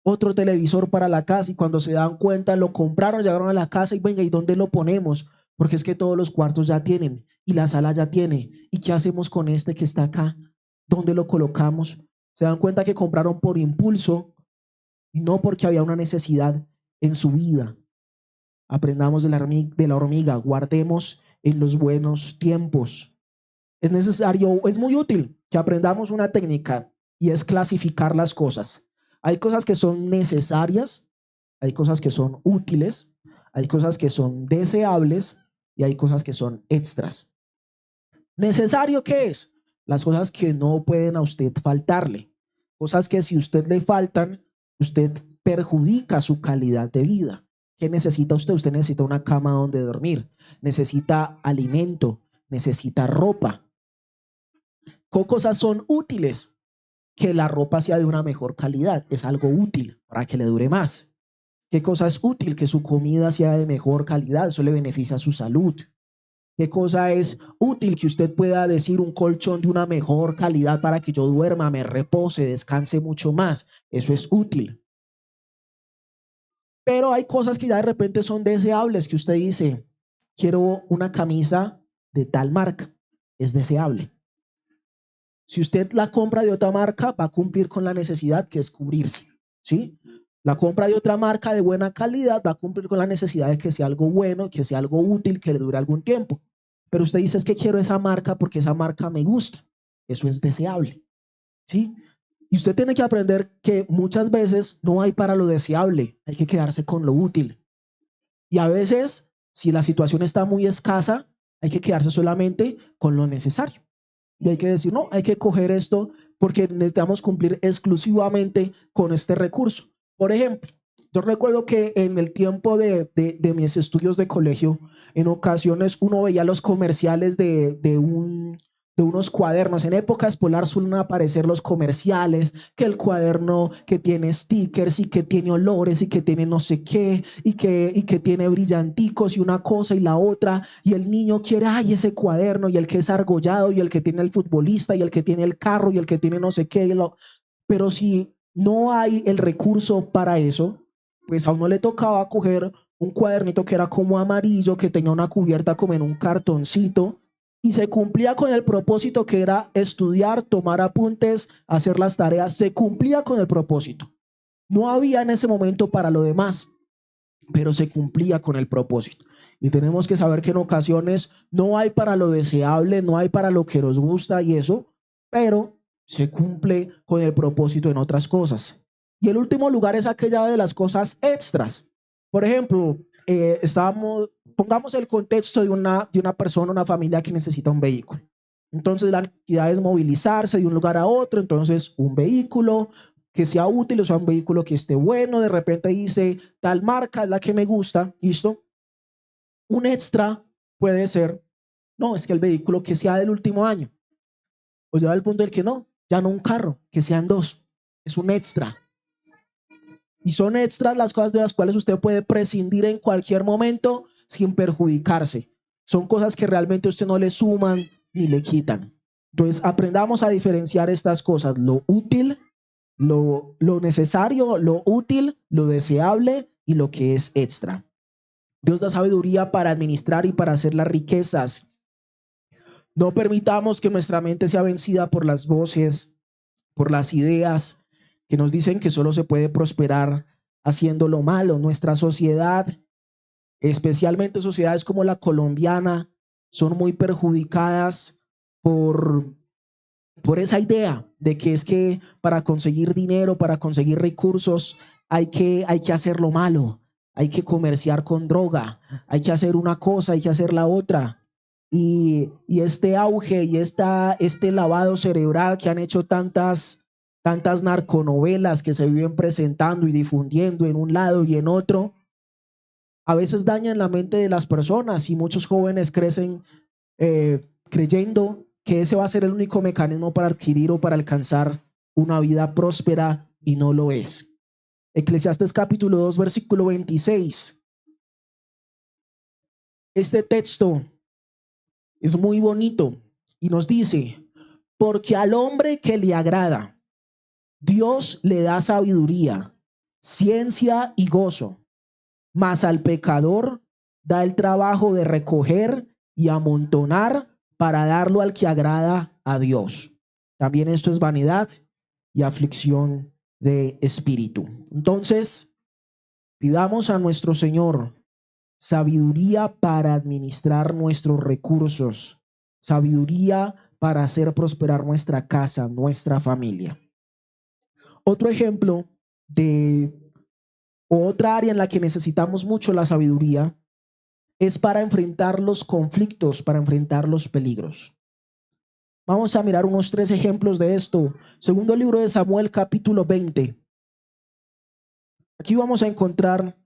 otro televisor para la casa, y cuando se dan cuenta lo compraron, llegaron a la casa y venga, ¿y dónde lo ponemos? Porque es que todos los cuartos ya tienen y la sala ya tiene. ¿Y qué hacemos con este que está acá? ¿Dónde lo colocamos? Se dan cuenta que compraron por impulso y no porque había una necesidad en su vida. Aprendamos de la hormiga, guardemos en los buenos tiempos. Es necesario, es muy útil que aprendamos una técnica y es clasificar las cosas. Hay cosas que son necesarias, hay cosas que son útiles, hay cosas que son deseables y hay cosas que son extras. ¿Necesario qué es? Las cosas que no pueden a usted faltarle. Cosas que si usted le faltan, usted perjudica su calidad de vida. ¿Qué necesita usted? Usted necesita una cama donde dormir, necesita alimento, necesita ropa. ¿Qué cosas son útiles? Que la ropa sea de una mejor calidad, es algo útil para que le dure más. ¿Qué cosa es útil? Que su comida sea de mejor calidad, eso le beneficia a su salud. ¿Qué cosa es útil? Que usted pueda decir un colchón de una mejor calidad para que yo duerma, me repose, descanse mucho más. Eso es útil. Pero hay cosas que ya de repente son deseables, que usted dice, quiero una camisa de tal marca, es deseable. Si usted la compra de otra marca, va a cumplir con la necesidad que es cubrirse, ¿sí? La compra de otra marca de buena calidad va a cumplir con la necesidad de que sea algo bueno, que sea algo útil, que le dure algún tiempo. Pero usted dice, es que quiero esa marca porque esa marca me gusta. Eso es deseable, ¿sí? Y usted tiene que aprender que muchas veces no hay para lo deseable, hay que quedarse con lo útil. Y a veces, si la situación está muy escasa, hay que quedarse solamente con lo necesario. Y hay que decir, no, hay que coger esto porque necesitamos cumplir exclusivamente con este recurso. Por ejemplo, yo recuerdo que en el tiempo de mis estudios de colegio, en ocasiones uno veía los comerciales de unos cuadernos. En época escolar suelen aparecer los comerciales, que el cuaderno que tiene stickers y que tiene olores y que tiene no sé qué y que tiene brillanticos y una cosa y la otra, y el niño quiere, ay, ese cuaderno, y el que es argollado y el que tiene el futbolista y el que tiene el carro y el que tiene no sé qué. Pero si no hay el recurso para eso, pues a uno le tocaba coger un cuadernito que era como amarillo, que tenía una cubierta como en un cartoncito, y se cumplía con el propósito que era estudiar, tomar apuntes, hacer las tareas, se cumplía con el propósito. No había en ese momento para lo demás, pero se cumplía con el propósito. Y tenemos que saber que en ocasiones no hay para lo deseable, no hay para lo que nos gusta y eso, pero se cumple con el propósito en otras cosas. Y el último lugar es aquella de las cosas extras. Por ejemplo, pongamos el contexto de una persona, una familia que necesita un vehículo. Entonces la necesidad es movilizarse de un lugar a otro, entonces un vehículo que sea útil, o sea, un vehículo que esté bueno, de repente dice tal marca es la que me gusta, ¿listo? Un extra puede ser, no, es que el vehículo que sea del último año, o lleva al punto del que no, ya no un carro, que sean dos, es un extra. Y son extras las cosas de las cuales usted puede prescindir en cualquier momento sin perjudicarse. Son cosas que realmente a usted no le suman ni le quitan. Entonces, aprendamos a diferenciar estas cosas, lo útil, lo necesario, lo útil, lo deseable y lo que es extra. Dios da sabiduría para administrar y para hacer las riquezas. No permitamos que nuestra mente sea vencida por las voces, por las ideas que nos dicen que solo se puede prosperar haciendo lo malo. Nuestra sociedad, especialmente sociedades como la colombiana, son muy perjudicadas por, por esa idea de que es que para conseguir dinero, para conseguir recursos, hay que hacer lo malo, hay que comerciar con droga, hay que hacer una cosa, hay que hacer la otra. Y este auge y este lavado cerebral que han hecho tantas narconovelas que se viven presentando y difundiendo en un lado y en otro, a veces dañan la mente de las personas y muchos jóvenes crecen creyendo que ese va a ser el único mecanismo para adquirir o para alcanzar una vida próspera y no lo es. Eclesiastés capítulo 2, versículo 26. Este texto es muy bonito y nos dice, Porque al hombre que le agrada, Dios le da sabiduría, ciencia y gozo, mas al pecador da el trabajo de recoger y amontonar para darlo al que agrada a Dios. También esto es vanidad y aflicción de espíritu. Entonces, pidamos a nuestro Señor sabiduría para administrar nuestros recursos, sabiduría para hacer prosperar nuestra casa, nuestra familia. Otro ejemplo de otra área en la que necesitamos mucho la sabiduría es para enfrentar los conflictos, para enfrentar los peligros. Vamos a mirar unos 3 ejemplos de esto. Segundo libro de Samuel, capítulo 20. Aquí vamos a encontrar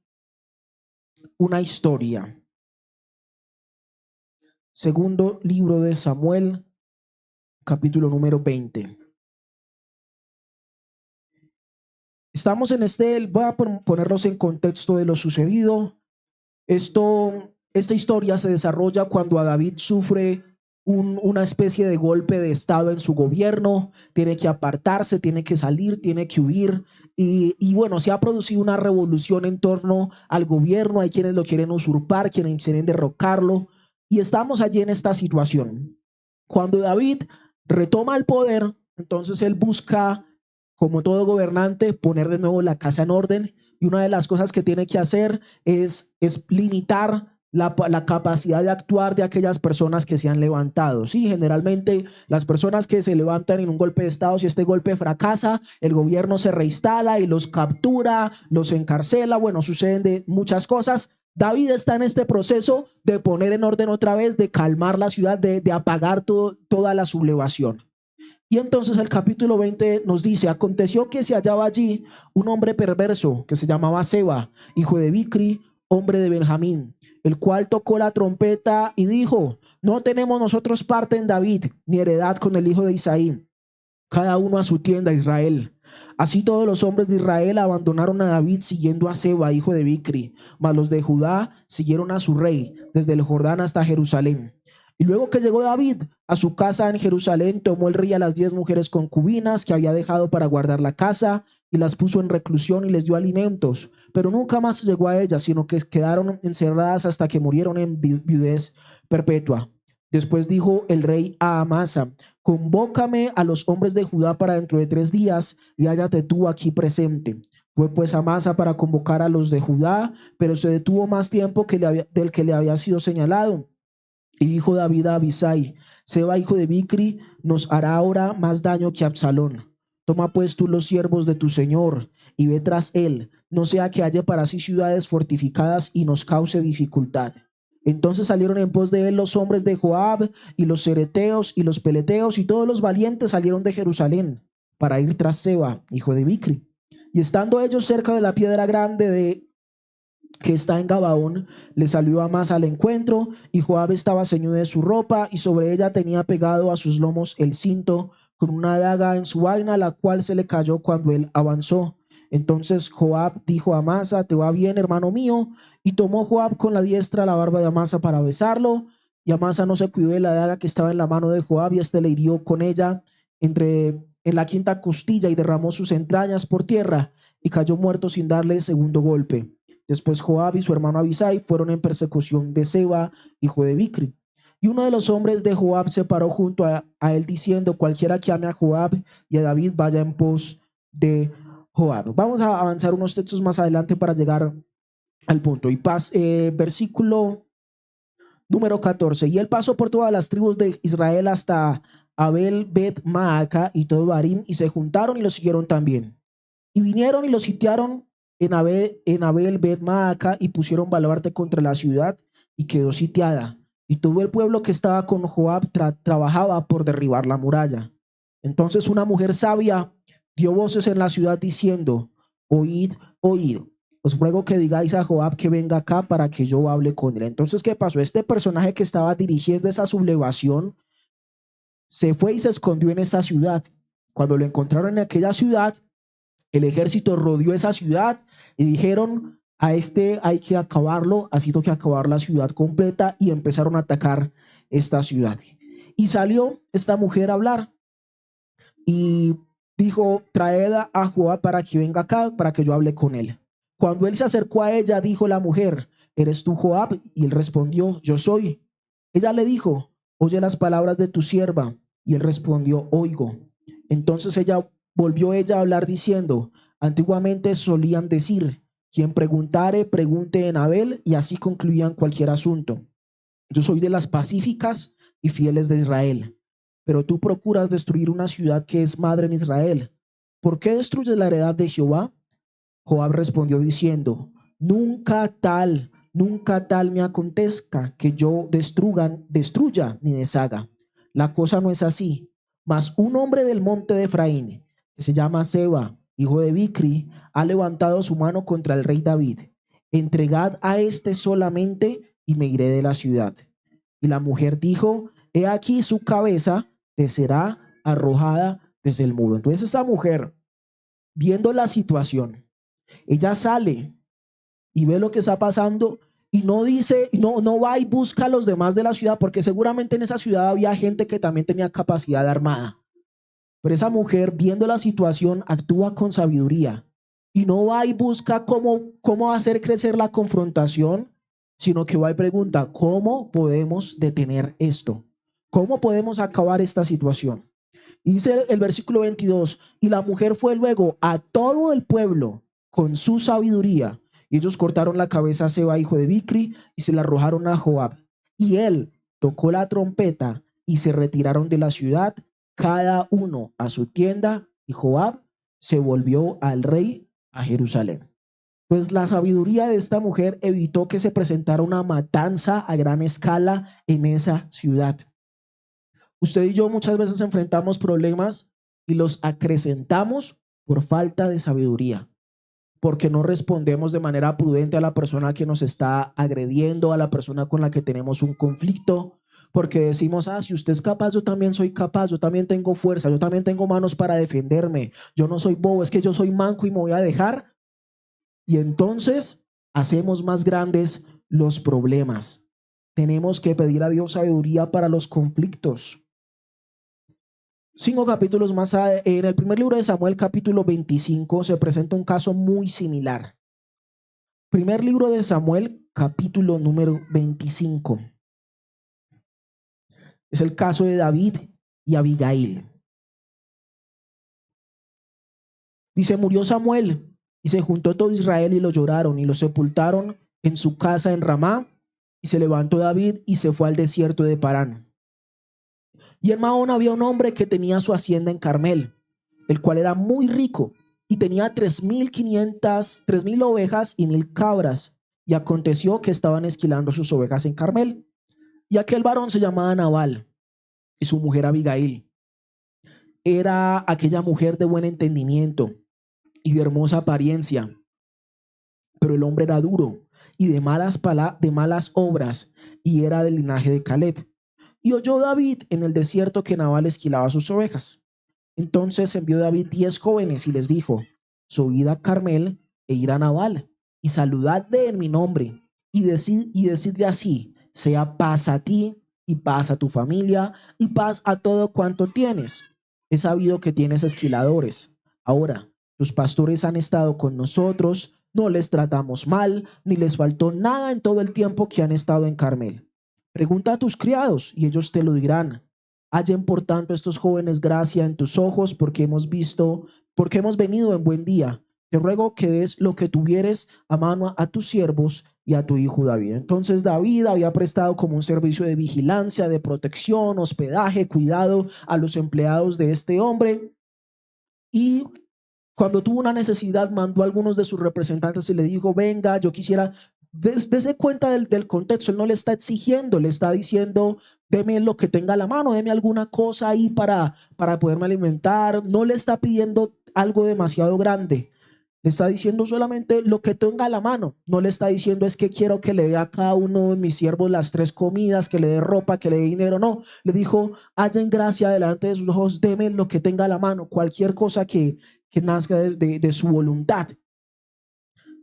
una historia. Segundo libro de Samuel, capítulo número 20. Estamos en voy a ponerlos en contexto de lo sucedido. Esta historia se desarrolla cuando a David sufre una especie de golpe de estado en su gobierno, tiene que apartarse, tiene que salir, tiene que huir y bueno, se ha producido una revolución en torno al gobierno, hay quienes lo quieren usurpar, quienes quieren derrocarlo y estamos allí en esta situación. Cuando David retoma el poder, entonces él busca, como todo gobernante, poner de nuevo la casa en orden y una de las cosas que tiene que hacer es limitar la capacidad de actuar de aquellas personas que se han levantado. Sí, generalmente las personas que se levantan en un golpe de estado, si este golpe fracasa, el gobierno se reinstala y los captura, los encarcela, bueno, suceden de muchas cosas. David está en este proceso de poner en orden otra vez, de calmar la ciudad, de apagar toda la sublevación. Y entonces el capítulo 20 nos dice, aconteció que se hallaba allí un hombre perverso que se llamaba Seba, hijo de Bicri, hombre de Benjamín, el cual tocó la trompeta y dijo, no tenemos nosotros parte en David, ni heredad con el hijo de Isaí, cada uno a su tienda, Israel. Así todos los hombres de Israel abandonaron a David siguiendo a Seba, hijo de Bicri, mas los de Judá siguieron a su rey, desde el Jordán hasta Jerusalén. Y luego que llegó David a su casa en Jerusalén, tomó el rey a las 10 mujeres concubinas que había dejado para guardar la casa y las puso en reclusión y les dio alimentos, pero nunca más llegó a ellas, sino que quedaron encerradas hasta que murieron en viudez perpetua. Después dijo el rey a Amasa, convócame a los hombres de Judá para dentro de 3 días y hállate tú aquí presente. Fue pues Amasa para convocar a los de Judá, pero se detuvo más tiempo del que le había sido señalado. Y dijo David a Abisai, Seba, hijo de Bicri, nos hará ahora más daño que Absalón. Toma pues tú los siervos de tu señor y ve tras él, no sea que haya para sí ciudades fortificadas y nos cause dificultad. Entonces salieron en pos de él los hombres de Joab y los cereteos y los peleteos y todos los valientes salieron de Jerusalén para ir tras Seba, hijo de Bicri. Y estando ellos cerca de la piedra grande que está en Gabaón, le salió Amasa al encuentro y Joab estaba ceñido de su ropa y sobre ella tenía pegado a sus lomos el cinto con una daga en su vaina, la cual se le cayó cuando él avanzó. Entonces Joab dijo a Amasa, ¿te va bien, hermano mío? Y tomó Joab con la diestra la barba de Amasa para besarlo, y Amasa no se cuidó de la daga que estaba en la mano de Joab, y le hirió con ella en la quinta costilla y derramó sus entrañas por tierra y cayó muerto sin darle segundo golpe. Después Joab y su hermano Abisai fueron en persecución de Seba, hijo de Bicri. Y uno de los hombres de Joab se paró junto a él diciendo, cualquiera que ame a Joab y a David vaya en pos de Joab. Vamos a avanzar unos textos más adelante para llegar al punto. Versículo número 14. Y él pasó por todas las tribus de Israel hasta Abel Bet Maaca y todo Barim, y se juntaron y lo siguieron también. Y vinieron y lo sitiaron en Abel Bet Maaca y pusieron baluarte contra la ciudad y quedó sitiada. Y todo el pueblo que estaba con Joab trabajaba por derribar la muralla. Entonces una mujer sabia dio voces en la ciudad diciendo, oíd, oíd, os ruego que digáis a Joab que venga acá para que yo hable con él. Entonces, ¿qué pasó? Este personaje que estaba dirigiendo esa sublevación se fue y se escondió en esa ciudad. Cuando lo encontraron en aquella ciudad, el ejército rodeó esa ciudad y dijeron, a este hay que acabarlo, así que acabar la ciudad completa, y empezaron a atacar esta ciudad. Y salió esta mujer a hablar y dijo: traed a Joab para que venga acá, para que yo hable con él. Cuando él se acercó a ella, dijo la mujer: ¿eres tú Joab? Y él respondió: yo soy. Ella le dijo: oye las palabras de tu sierva. Y él respondió: oigo. Entonces volvió ella a hablar diciendo: antiguamente solían decir, quien preguntare, pregunte en Abel, y así concluían cualquier asunto. Yo soy de las pacíficas y fieles de Israel, pero tú procuras destruir una ciudad que es madre en Israel. ¿Por qué destruyes la heredad de Jehová? Joab respondió diciendo: nunca tal me acontezca que yo destruya ni deshaga. La cosa no es así. Mas un hombre del monte de Efraín, que se llama Seba, hijo de Bicri, ha levantado su mano contra el rey David. Entregad a éste solamente y me iré de la ciudad. Y la mujer dijo: he aquí su cabeza te será arrojada desde el muro. Entonces esta mujer, viendo la situación, ella sale y ve lo que está pasando y no dice, no va y busca a los demás de la ciudad, porque seguramente en esa ciudad había gente que también tenía capacidad armada. Pero esa mujer, viendo la situación, actúa con sabiduría y no va y busca cómo hacer crecer la confrontación, sino que va y pregunta: ¿cómo podemos detener esto? ¿Cómo podemos acabar esta situación? Y dice el versículo 22: y la mujer fue luego a todo el pueblo con su sabiduría, y ellos cortaron la cabeza a Seba, hijo de Bicri, y se la arrojaron a Joab. Y él tocó la trompeta y se retiraron de la ciudad, cada uno a su tienda, y Joab se volvió al rey a Jerusalén. Pues la sabiduría de esta mujer evitó que se presentara una matanza a gran escala en esa ciudad. Usted y yo muchas veces enfrentamos problemas y los acrecentamos por falta de sabiduría, porque no respondemos de manera prudente a la persona que nos está agrediendo, a la persona con la que tenemos un conflicto, porque decimos: si usted es capaz, yo también soy capaz, yo también tengo fuerza, yo también tengo manos para defenderme, yo no soy bobo, es que yo soy manco y me voy a dejar. Y entonces hacemos más grandes los problemas. Tenemos que pedir a Dios sabiduría para los conflictos. 5 capítulos más en el primer libro de Samuel, capítulo 25, se presenta un caso muy similar. Primer libro de Samuel, capítulo número 25. Es el caso de David y Abigail. Dice: murió Samuel y se juntó todo Israel y lo lloraron y lo sepultaron en su casa en Ramá. Y se levantó David y se fue al desierto de Parán. Y en Mahón había un hombre que tenía su hacienda en Carmel, el cual era muy rico y tenía 3,000 ovejas y 1,000 cabras. Y aconteció que estaban esquilando sus ovejas en Carmel. Y aquel varón se llamaba Nabal, y su mujer Abigail era aquella mujer de buen entendimiento y de hermosa apariencia. Pero el hombre era duro y de malas obras, y era del linaje de Caleb. Y oyó David en el desierto que Nabal esquilaba sus ovejas. Entonces envió David 10 jóvenes y les dijo: subid a Carmel e id a Nabal y saludadle en mi nombre y decidle así: sea paz a ti y paz a tu familia y paz a todo cuanto tienes. He sabido que tienes esquiladores. Ahora, tus pastores han estado con nosotros, no les tratamos mal, ni les faltó nada en todo el tiempo que han estado en Carmel. Pregunta a tus criados y ellos te lo dirán. Hallen por tanto estos jóvenes gracia en tus ojos, porque hemos venido en buen día. Te ruego que des lo que tuvieres a mano a tus siervos y a tu hijo David. Entonces David había prestado como un servicio de vigilancia, de protección, hospedaje, cuidado a los empleados de este hombre. Y cuando tuvo una necesidad, mandó a algunos de sus representantes y le dijo: venga, yo quisiera. Dese cuenta del contexto. Él no le está exigiendo, le está diciendo: deme lo que tenga a la mano, deme alguna cosa ahí para poderme alimentar. No le está pidiendo algo demasiado grande, le está diciendo solamente lo que tenga a la mano. No le está diciendo: es que quiero que le dé a cada uno de mis siervos las 3 comidas, que le dé ropa, que le dé dinero. No, le dijo: hallen gracia delante de sus ojos, deme lo que tenga a la mano, cualquier cosa que nazca de su voluntad.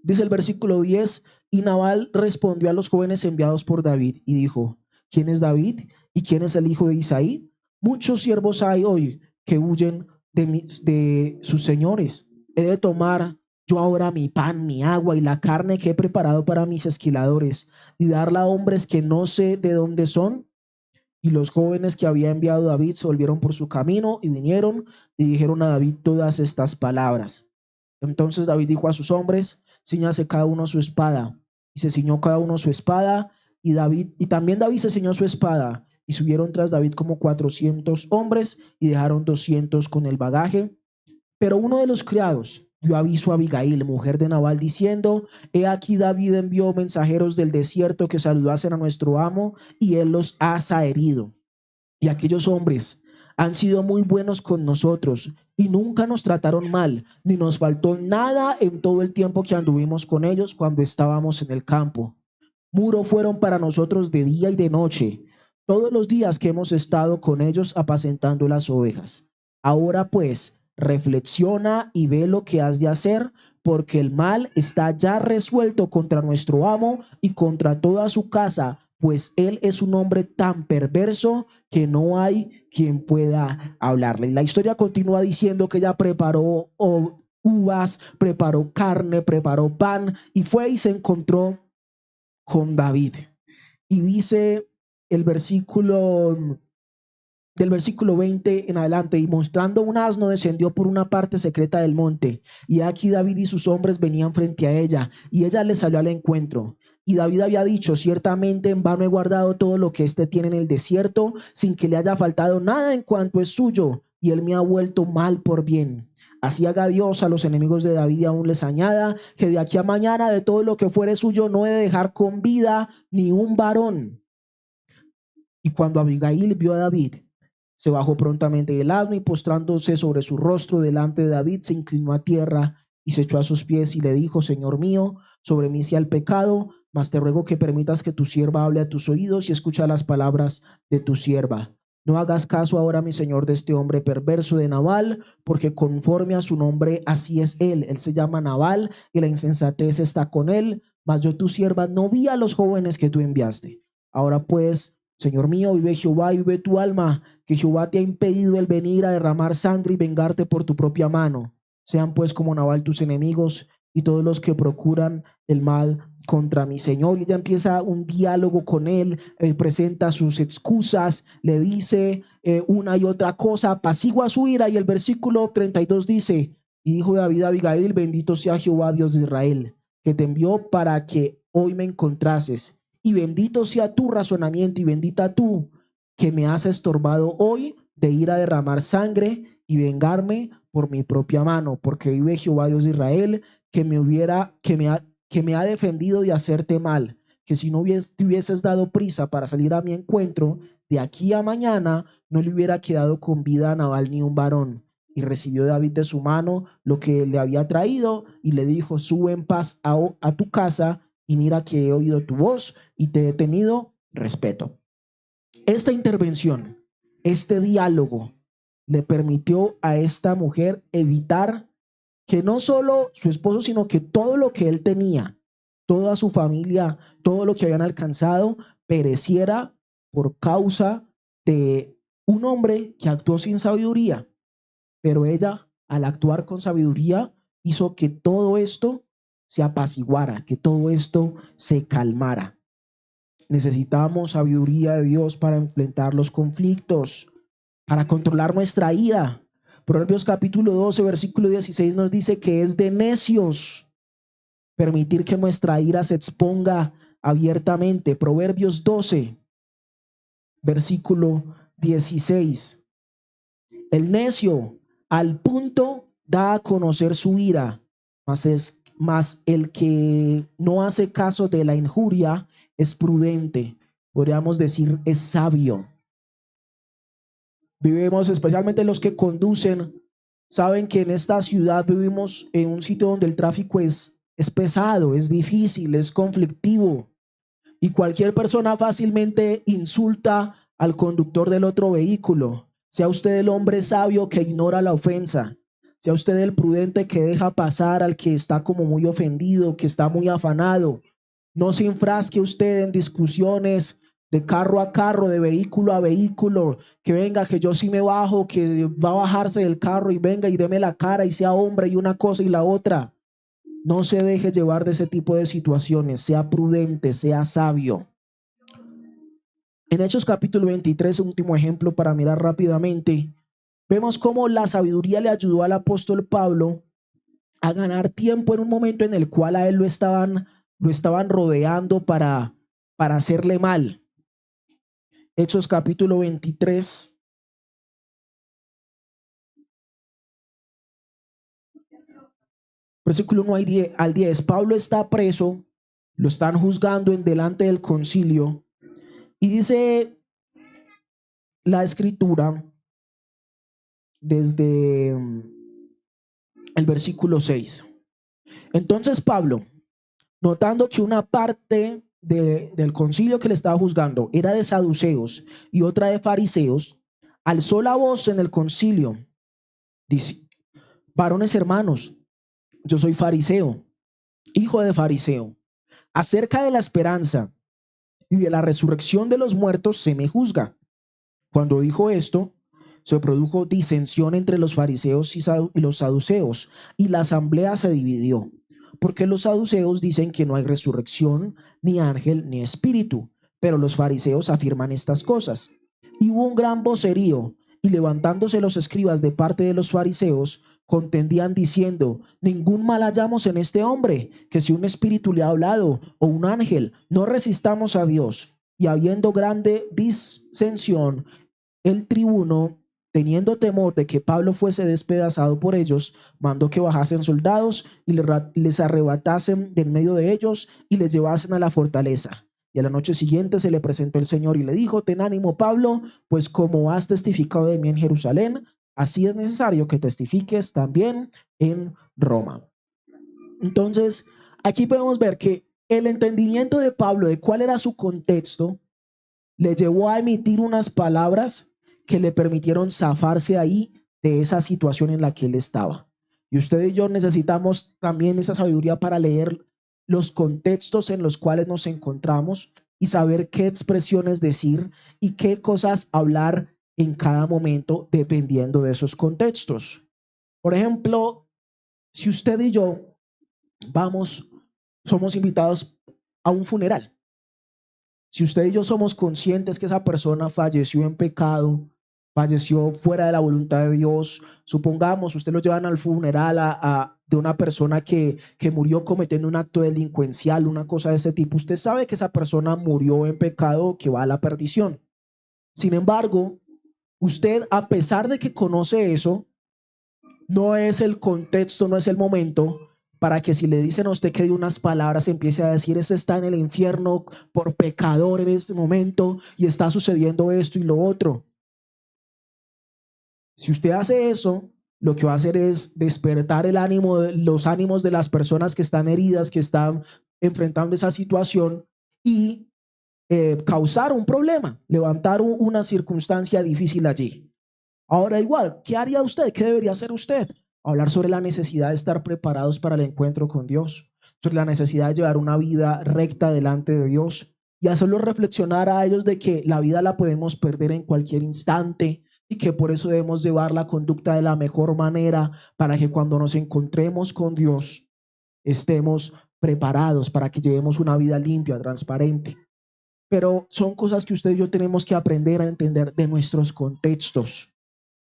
Dice el versículo 10: y Nabal respondió a los jóvenes enviados por David y dijo: ¿quién es David y quién es el hijo de Isaí? Muchos siervos hay hoy que huyen de sus señores. He de tomar yo ahora mi pan, mi agua y la carne que he preparado para mis esquiladores y darla a hombres que no sé de dónde son. Y los jóvenes que había enviado David se volvieron por su camino y vinieron y dijeron a David todas estas palabras. Entonces David dijo a sus hombres: ciñase cada uno su espada. Y se ciñó cada uno su espada, y también David se ciñó su espada. Y subieron tras David como 400 hombres y dejaron 200 con el bagaje. Pero uno de los criados dio aviso a Abigail, mujer de Nabal, diciendo: he aquí David envió mensajeros del desierto que saludasen a nuestro amo, y él los ha herido. Y aquellos hombres han sido muy buenos con nosotros y nunca nos trataron mal, ni nos faltó nada en todo el tiempo que anduvimos con ellos cuando estábamos en el campo. Muro fueron para nosotros de día y de noche, todos los días que hemos estado con ellos apacentando las ovejas. Ahora pues, reflexiona y ve lo que has de hacer, porque el mal está ya resuelto contra nuestro amo y contra toda su casa, pues él es un hombre tan perverso que no hay quien pueda hablarle. La historia continúa diciendo que ella preparó uvas, preparó carne, preparó pan y fue y se encontró con David. Y dice el versículo del versículo 20 en adelante: y mostrando un asno descendió por una parte secreta del monte, y aquí David y sus hombres venían frente a ella, y ella le salió al encuentro. Y David había dicho: ciertamente en vano he guardado todo lo que éste tiene en el desierto, sin que le haya faltado nada en cuanto es suyo, y él me ha vuelto mal por bien. Así haga Dios a los enemigos de David y aún les añada, que de aquí a mañana de todo lo que fuere suyo no he de dejar con vida ni un varón. Y cuando Abigail vio a David, se bajó prontamente del asno y postrándose sobre su rostro delante de David, se inclinó a tierra y se echó a sus pies y le dijo: Señor mío, sobre mí sea el pecado, mas te ruego que permitas que tu sierva hable a tus oídos y escucha las palabras de tu sierva. No hagas caso ahora, mi señor, de este hombre perverso de Nabal, porque conforme a su nombre así es él. Él se llama Nabal y la insensatez está con él, mas yo tu sierva no vi a los jóvenes que tú enviaste. Ahora pues, Señor mío, vive Jehová y vive tu alma, que Jehová te ha impedido el venir a derramar sangre y vengarte por tu propia mano. Sean pues como Nabal tus enemigos y todos los que procuran el mal contra mi Señor. Y ella empieza un diálogo con él, presenta sus excusas, le dice una y otra cosa, apacigua su ira. Y el versículo 32 dice: y dijo David a Abigail: bendito sea Jehová Dios de Israel, que te envió para que hoy me encontrases. Y bendito sea tu razonamiento y bendita tú que me has estorbado hoy de ir a derramar sangre y vengarme por mi propia mano, porque vive Jehová Dios de Israel, que me ha defendido de hacerte mal, que si no te hubieses dado prisa para salir a mi encuentro, de aquí a mañana no le hubiera quedado con vida a Nabal ni un varón. Y recibió David de su mano lo que le había traído y le dijo: sube en paz a tu casa, y mira que he oído tu voz y te he tenido respeto. Esta intervención, este diálogo, le permitió a esta mujer evitar que no solo su esposo, sino que todo lo que él tenía, toda su familia, todo lo que habían alcanzado, pereciera por causa de un hombre que actuó sin sabiduría. Pero ella, al actuar con sabiduría, hizo que todo esto se apaciguara, que todo esto se calmara. Necesitamos sabiduría de Dios para enfrentar los conflictos, para controlar nuestra ira. Proverbios capítulo 12, versículo 16 nos dice que es de necios permitir que nuestra ira se exponga abiertamente. Proverbios 12, versículo 16. El necio al punto da a conocer su ira, mas el que no hace caso de la injuria es prudente. Podríamos decir, es sabio. Vivimos, especialmente los que conducen, saben que en esta ciudad vivimos en un sitio donde el tráfico es pesado, es difícil, es conflictivo, y cualquier persona fácilmente insulta al conductor del otro vehículo. Sea usted el hombre sabio que ignora la ofensa, sea usted el prudente que deja pasar al que está como muy ofendido, que está muy afanado. No se enfrasque usted en discusiones de carro a carro, de vehículo a vehículo, que venga, que yo sí me bajo, que va a bajarse del carro y venga y deme la cara y sea hombre y una cosa y la otra. No se deje llevar de ese tipo de situaciones, sea prudente, sea sabio. En Hechos capítulo 23, último ejemplo para mirar rápidamente, vemos cómo la sabiduría le ayudó al apóstol Pablo a ganar tiempo en un momento en el cual a él lo estaban rodeando para hacerle mal. Hechos capítulo 23, versículo 1 al 10. Pablo está preso, lo están juzgando en delante del concilio y dice la escritura desde el versículo 6. Entonces Pablo, notando que una parte del concilio que le estaba juzgando era de saduceos y otra de fariseos, alzó la voz en el concilio, dice: varones hermanos, yo soy fariseo, hijo de fariseo. Acerca de la esperanza y de la resurrección de los muertos se me juzga. Cuando dijo esto, se produjo disensión entre los fariseos y los saduceos, y la asamblea se dividió, porque los saduceos dicen que no hay resurrección, ni ángel, ni espíritu, pero los fariseos afirman estas cosas. Y hubo un gran vocerío, y levantándose los escribas de parte de los fariseos, contendían diciendo: ningún mal hallamos en este hombre, que si un espíritu le ha hablado o un ángel, no resistamos a Dios. Y habiendo grande disensión, el tribuno, teniendo temor de que Pablo fuese despedazado por ellos, mandó que bajasen soldados y les arrebatasen de en medio de ellos y les llevasen a la fortaleza. Y a la noche siguiente se le presentó el Señor y le dijo: ten ánimo, Pablo, pues como has testificado de mí en Jerusalén, así es necesario que testifiques también en Roma. Entonces, aquí podemos ver que el entendimiento de Pablo de cuál era su contexto le llevó a emitir unas palabras que le permitieron zafarse ahí de esa situación en la que él estaba. Y usted y yo necesitamos también esa sabiduría para leer los contextos en los cuales nos encontramos y saber qué expresiones decir y qué cosas hablar en cada momento dependiendo de esos contextos. Por ejemplo, si usted y yo somos invitados a un funeral. Si usted y yo somos conscientes que esa persona falleció en pecado, falleció fuera de la voluntad de Dios, supongamos, usted lo llevan al funeral de una persona que murió cometiendo un acto delincuencial, una cosa de ese tipo, usted sabe que esa persona murió en pecado, que va a la perdición. Sin embargo, usted, a pesar de que conoce eso, no es el contexto, no es el momento para que si le dicen a usted que de unas palabras empiece a decir: ese está en el infierno por pecador en este momento y está sucediendo esto y lo otro. Si usted hace eso, lo que va a hacer es despertar los ánimos de las personas que están heridas, que están enfrentando esa situación y causar un problema, levantar una circunstancia difícil allí. Ahora igual, ¿qué haría usted? ¿Qué debería hacer usted? Hablar sobre la necesidad de estar preparados para el encuentro con Dios, sobre la necesidad de llevar una vida recta delante de Dios y hacerlos reflexionar a ellos de que la vida la podemos perder en cualquier instante y que por eso debemos llevar la conducta de la mejor manera para que cuando nos encontremos con Dios estemos preparados para que llevemos una vida limpia, transparente. Pero son cosas que usted y yo tenemos que aprender a entender de nuestros contextos.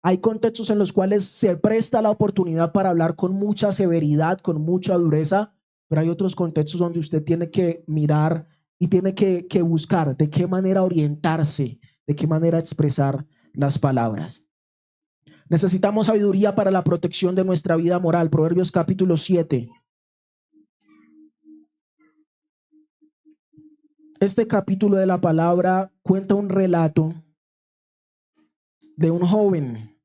Hay contextos en los cuales se presta la oportunidad para hablar con mucha severidad, con mucha dureza, pero hay otros contextos donde usted tiene que mirar y tiene que buscar de qué manera orientarse, de qué manera expresar las palabras. Necesitamos sabiduría para la protección de nuestra vida moral. Proverbios capítulo 7. Este capítulo de la palabra cuenta un relato de un joven.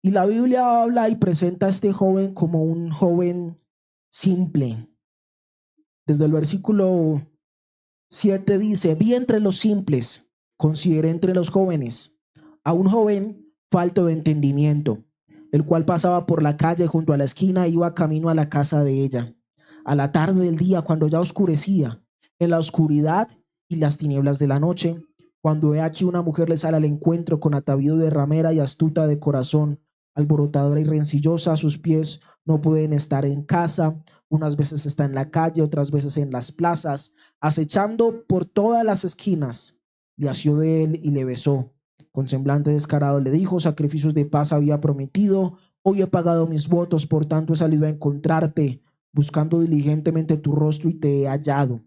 Y la Biblia habla y presenta a este joven como un joven simple. Desde el versículo 7 dice: vi entre los simples, consideré entre los jóvenes a un joven falto de entendimiento, el cual pasaba por la calle junto a la esquina e iba camino a la casa de ella. A la tarde del día, cuando ya oscurecía, en la oscuridad y las tinieblas de la noche, cuando he aquí una mujer le sale al encuentro con atavío de ramera y astuta de corazón, alborotadora y rencillosa, a sus pies no pueden estar en casa, unas veces está en la calle, otras veces en las plazas, acechando por todas las esquinas. Le asió de él y le besó. Con semblante descarado le dijo: sacrificios de paz había prometido, hoy he pagado mis votos, por tanto he salido a encontrarte, buscando diligentemente tu rostro y te he hallado.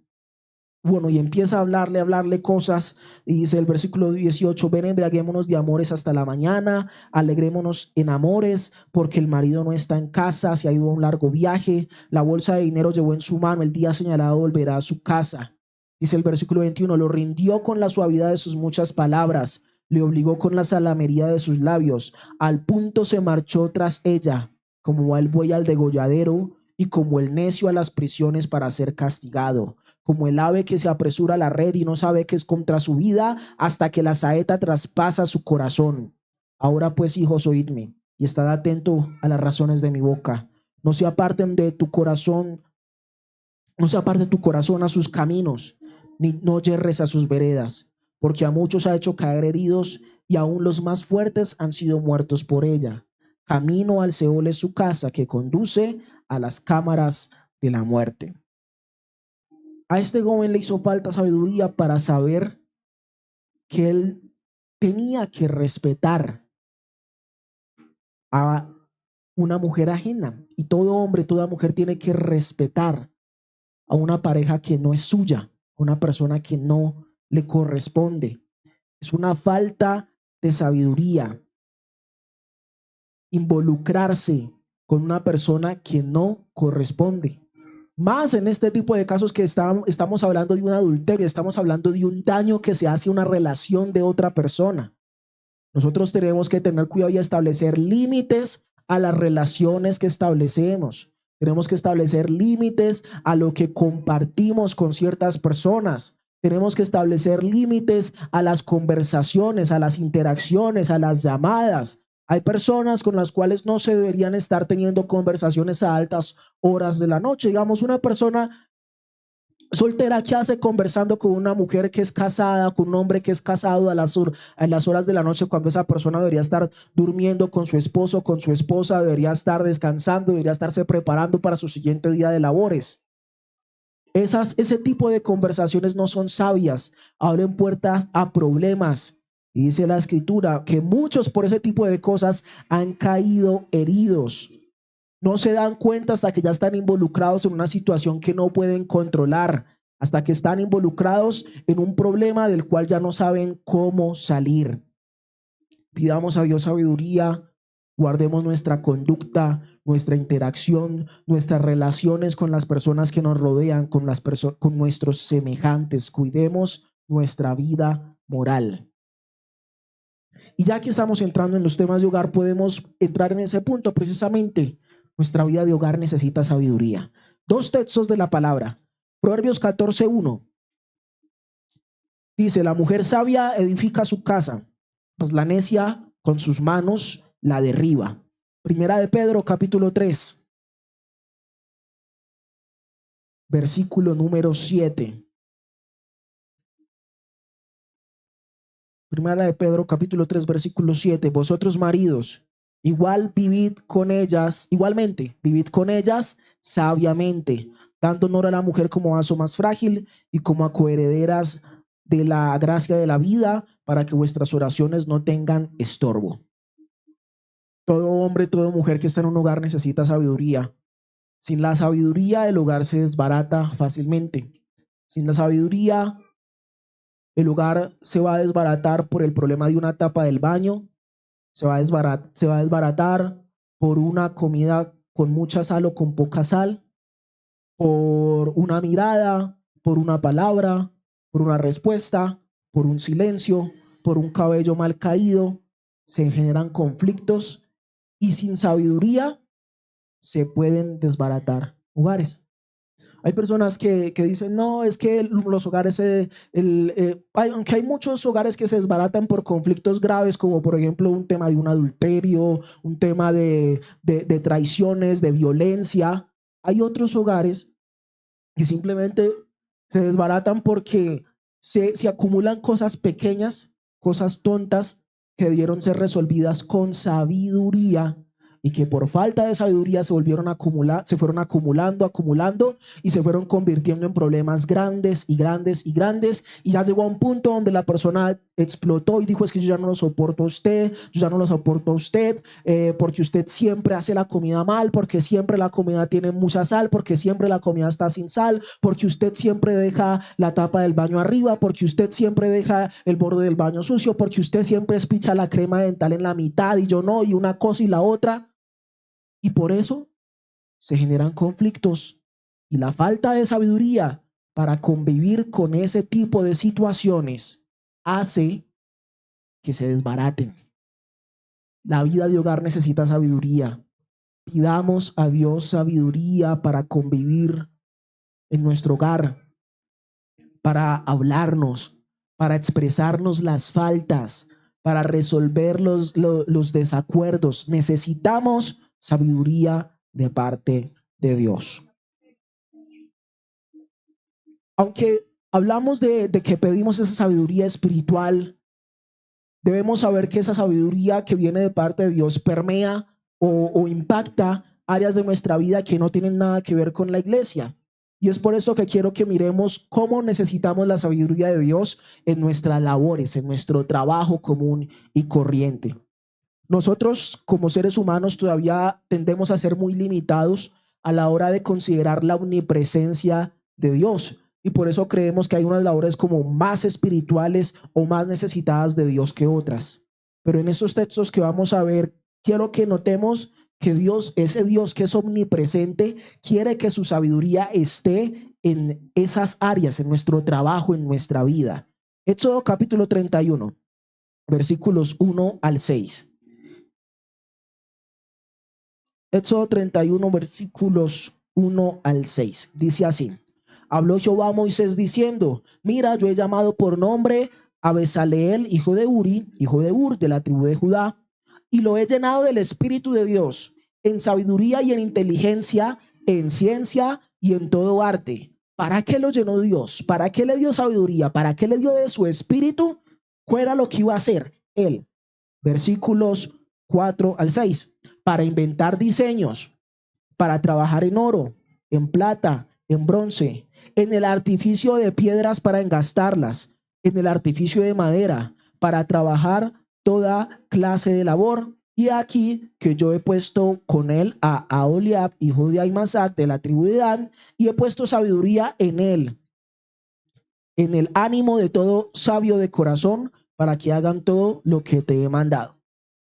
Bueno, y empieza a hablarle cosas, y dice el versículo 18: ven, embriaguémonos de amores hasta la mañana, alegrémonos en amores, porque el marido no está en casa, se ha ido a un largo viaje, la bolsa de dinero llevó en su mano, el día señalado volverá a su casa. Dice el versículo 21: lo rindió con la suavidad de sus muchas palabras, le obligó con la salamería de sus labios, al punto se marchó tras ella, como va el buey al degolladero, y como el necio a las prisiones para ser castigado, como el ave que se apresura a la red y no sabe que es contra su vida hasta que la saeta traspasa su corazón. Ahora pues, hijos, oídme y estad atento a las razones de mi boca. No se aparten de tu corazón, no se aparte tu corazón a sus caminos, ni no yerres a sus veredas, porque a muchos ha hecho caer heridos y aún los más fuertes han sido muertos por ella. Camino al Seol es su casa, que conduce a las cámaras de la muerte. A este joven le hizo falta sabiduría para saber que él tenía que respetar a una mujer ajena, y todo hombre, toda mujer tiene que respetar a una pareja que no es suya, a una persona que no le corresponde. Es una falta de sabiduría involucrarse con una persona que no corresponde. Más en este tipo de casos que estamos hablando de un adulterio, estamos hablando de un daño que se hace a una relación de otra persona. Nosotros tenemos que tener cuidado y establecer límites a las relaciones que establecemos. Tenemos que establecer límites a lo que compartimos con ciertas personas. Tenemos que establecer límites a las conversaciones, a las interacciones, a las llamadas. Hay personas con las cuales no se deberían estar teniendo conversaciones a altas horas de la noche. Digamos, una persona soltera, ¿qué hace conversando con una mujer que es casada, con un hombre que es casado a las horas de la noche, cuando esa persona debería estar durmiendo con su esposo, con su esposa, debería estar descansando, debería estarse preparando para su siguiente día de labores? Ese tipo de conversaciones no son sabias, abren puertas a problemas. Y dice la escritura que muchos por ese tipo de cosas han caído heridos. No se dan cuenta hasta que ya están involucrados en una situación que no pueden controlar, hasta que están involucrados en un problema del cual ya no saben cómo salir. Pidamos a Dios sabiduría, guardemos nuestra conducta, nuestra interacción, nuestras relaciones con las personas que nos rodean, con nuestros semejantes. Cuidemos nuestra vida moral. Y ya que estamos entrando en los temas de hogar, podemos entrar en ese punto precisamente. Nuestra vida de hogar necesita sabiduría. Dos textos de la palabra. Proverbios 14:1. Dice: la mujer sabia edifica su casa, pues la necia con sus manos la derriba. Primera de Pedro, capítulo 3, versículo número 7. Primera de Pedro, capítulo 3, versículo 7. Vosotros, maridos, igualmente, vivid con ellas sabiamente, dando honor a la mujer como vaso más frágil y como a coherederas de la gracia de la vida, para que vuestras oraciones no tengan estorbo. Todo hombre, toda mujer que está en un hogar necesita sabiduría. Sin la sabiduría, el hogar se desbarata fácilmente. Sin la sabiduría, el hogar se va a desbaratar por el problema de una tapa del baño, se va a desbaratar por una comida con mucha sal o con poca sal, por una mirada, por una palabra, por una respuesta, por un silencio, por un cabello mal caído. Se generan conflictos y sin sabiduría se pueden desbaratar hogares. Hay personas que dicen: no, es que los hogares, aunque hay muchos hogares que se desbaratan por conflictos graves, como por ejemplo un tema de un adulterio, un tema de traiciones, de violencia. Hay otros hogares que simplemente se desbaratan porque se acumulan cosas pequeñas, cosas tontas que debieron ser resolvidas con sabiduría y que por falta de sabiduría se volvieron a acumular, se fueron acumulando y se fueron convirtiendo en problemas grandes y grandes y grandes, y ya llegó a un punto donde la persona explotó y dijo: es que yo ya no lo soporto a usted, yo ya no lo soporto a usted, porque usted siempre hace la comida mal, porque siempre la comida tiene mucha sal, porque siempre la comida está sin sal, porque usted siempre deja la tapa del baño arriba, porque usted siempre deja el borde del baño sucio, porque usted siempre espicha la crema dental en la mitad y yo no, y una cosa y la otra. Y por eso se generan conflictos, y la falta de sabiduría para convivir con ese tipo de situaciones hace que se desbaraten. La vida de hogar necesita sabiduría. Pidamos a Dios sabiduría para convivir en nuestro hogar, para hablarnos, para expresarnos las faltas, para resolver los desacuerdos. Necesitamos sabiduría de parte de Dios. Aunque hablamos de que pedimos esa sabiduría espiritual, debemos saber que esa sabiduría que viene de parte de Dios permea o impacta áreas de nuestra vida que no tienen nada que ver con la iglesia. Y es por eso que quiero que miremos cómo necesitamos la sabiduría de Dios en nuestras labores, en nuestro trabajo común y corriente. Nosotros como seres humanos todavía tendemos a ser muy limitados a la hora de considerar la omnipresencia de Dios. Y por eso creemos que hay unas labores como más espirituales o más necesitadas de Dios que otras. Pero en estos textos que vamos a ver, quiero que notemos que Dios, ese Dios que es omnipresente, quiere que su sabiduría esté en esas áreas, en nuestro trabajo, en nuestra vida. Éxodo capítulo 31, versículos 1 al 6. Éxodo 31, versículos 1 al 6. Dice así: habló Jehová a Moisés diciendo: mira, yo he llamado por nombre a Bezaleel, hijo de Uri, hijo de Ur, de la tribu de Judá, y lo he llenado del Espíritu de Dios, en sabiduría y en inteligencia, en ciencia y en todo arte. ¿Para qué lo llenó Dios? ¿Para qué le dio sabiduría? ¿Para qué le dio de su espíritu? ¿Cuál era lo que iba a hacer él? Versículos 4 al 6. Para inventar diseños, para trabajar en oro, en plata, en bronce, en el artificio de piedras para engastarlas, en el artificio de madera, para trabajar toda clase de labor. Y aquí que yo he puesto con él a Aholiab, hijo de Ahimasac, de la tribu de Dan, y he puesto sabiduría en él, en el ánimo de todo sabio de corazón, para que hagan todo lo que te he mandado.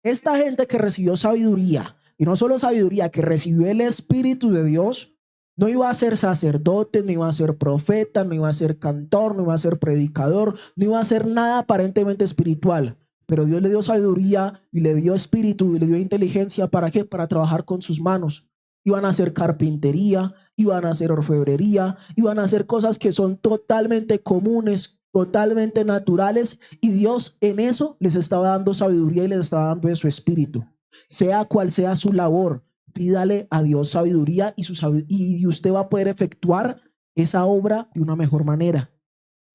Esta gente que recibió sabiduría, y no solo sabiduría, que recibió el Espíritu de Dios, no iba a ser sacerdote, no iba a ser profeta, no iba a ser cantor, no iba a ser predicador, no iba a ser nada aparentemente espiritual. Pero Dios le dio sabiduría y le dio espíritu y le dio inteligencia. ¿Para qué? Para trabajar con sus manos. Iban a hacer carpintería, iban a hacer orfebrería, iban a hacer cosas que son totalmente comunes, totalmente naturales, y Dios en eso les estaba dando sabiduría y les estaba dando de su espíritu. Sea cual sea su labor, pídale a Dios sabiduría y usted va a poder efectuar esa obra de una mejor manera.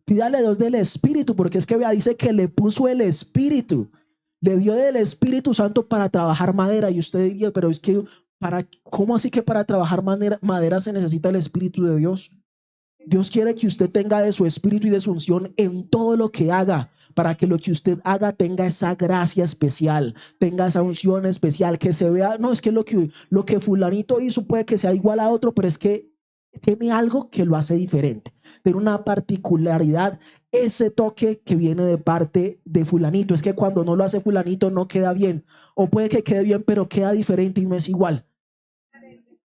Pídale a Dios del Espíritu, porque es que vea, dice que le puso el Espíritu, le dio del Espíritu Santo para trabajar madera. Y usted diría: pero es que, ¿cómo así que para trabajar madera se necesita el Espíritu de Dios? Dios quiere que usted tenga de su espíritu y de su unción en todo lo que haga, para que lo que usted haga tenga esa gracia especial, tenga esa unción especial, que se vea, no es que lo que fulanito hizo puede que sea igual a otro, pero es que tiene algo que lo hace diferente, tiene una particularidad, ese toque que viene de parte de fulanito. Es que cuando no lo hace fulanito no queda bien, o puede que quede bien, pero queda diferente y no es igual.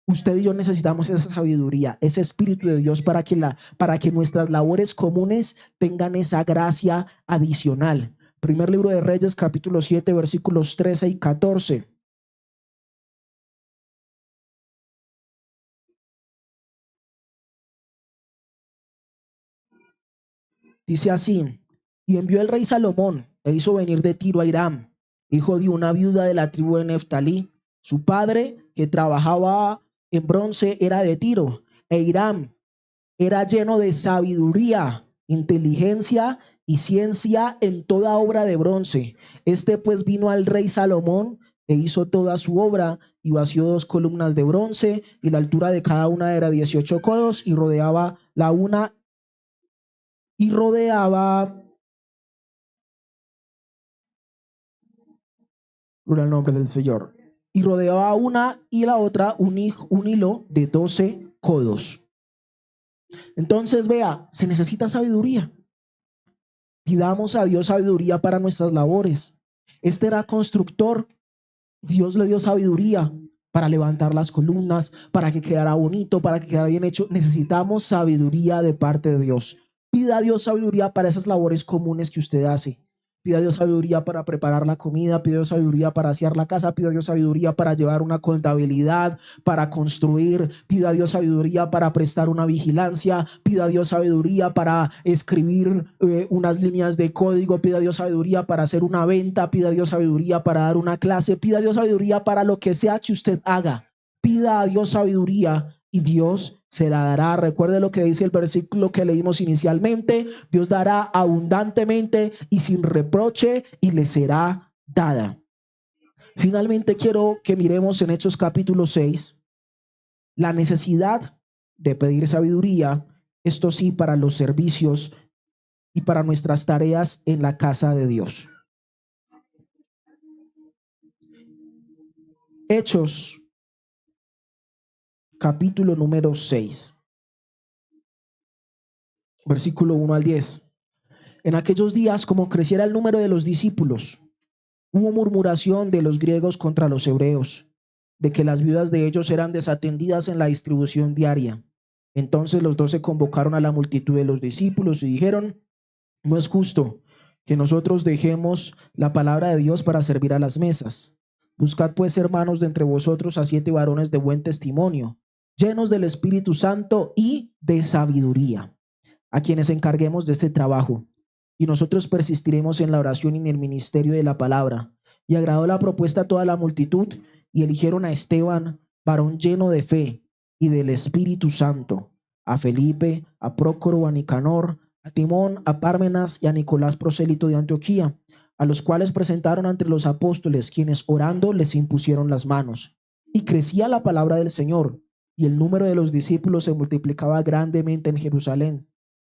Usted y yo necesitamos esa sabiduría, ese espíritu de Dios para que nuestras labores comunes tengan esa gracia adicional. Primer libro de Reyes, capítulo 7, versículos 13 y 14. Dice así: y envió el rey Salomón e hizo venir de Tiro a Hiram, hijo de una viuda de la tribu de Neftalí. Su padre, que trabajaba en bronce, era de Tiro, e Hiram era lleno de sabiduría inteligencia y ciencia en toda obra de bronce. Este pues vino al rey Salomón e hizo toda su obra y vació 2 columnas de bronce, y la altura de cada una era 18 codos, y rodeaba la una y rodeaba, por el nombre del Señor, y rodeaba una y la otra un hilo de 12 codos. Entonces vea, se necesita sabiduría. Pidamos a Dios sabiduría para nuestras labores. Este era constructor. Dios le dio sabiduría para levantar las columnas, para que quedara bonito, para que quedara bien hecho. Necesitamos sabiduría de parte de Dios. Pida a Dios sabiduría para esas labores comunes que usted hace. Pida a Dios sabiduría para preparar la comida, pida a Dios sabiduría para asear la casa, pida a Dios sabiduría para llevar una contabilidad, para construir, pida a Dios sabiduría para prestar una vigilancia, pida a Dios sabiduría para escribir unas líneas de código, pida a Dios sabiduría para hacer una venta, pida a Dios sabiduría para dar una clase, pida a Dios sabiduría para lo que sea que usted haga. Pida a Dios sabiduría y Dios se la dará. Recuerde lo que dice el versículo que leímos inicialmente: Dios dará abundantemente y sin reproche, y le será dada. Finalmente quiero que miremos en Hechos capítulo 6 la necesidad de pedir sabiduría, esto sí, para los servicios y para nuestras tareas en la casa de Dios. Hechos capítulo número 6, versículo 1 al 10. En aquellos días, como creciera el número de los discípulos, hubo murmuración de los griegos contra los hebreos, de que las viudas de ellos eran desatendidas en la distribución diaria. Entonces los 12 convocaron a la multitud de los discípulos y dijeron: no es justo que nosotros dejemos la palabra de Dios para servir a las mesas. Buscad pues, hermanos, de entre vosotros a 7 varones de buen testimonio, llenos del Espíritu Santo y de sabiduría, a quienes encarguemos de este trabajo. Y nosotros persistiremos en la oración y en el ministerio de la palabra. Y agradó la propuesta a toda la multitud, y eligieron a Esteban, varón lleno de fe y del Espíritu Santo, a Felipe, a Prócoro, a Nicanor, a Timón, a Pármenas y a Nicolás, prosélito de Antioquía, a los cuales presentaron ante los apóstoles, quienes orando les impusieron las manos. Y crecía la palabra del Señor, y el número de los discípulos se multiplicaba grandemente en Jerusalén.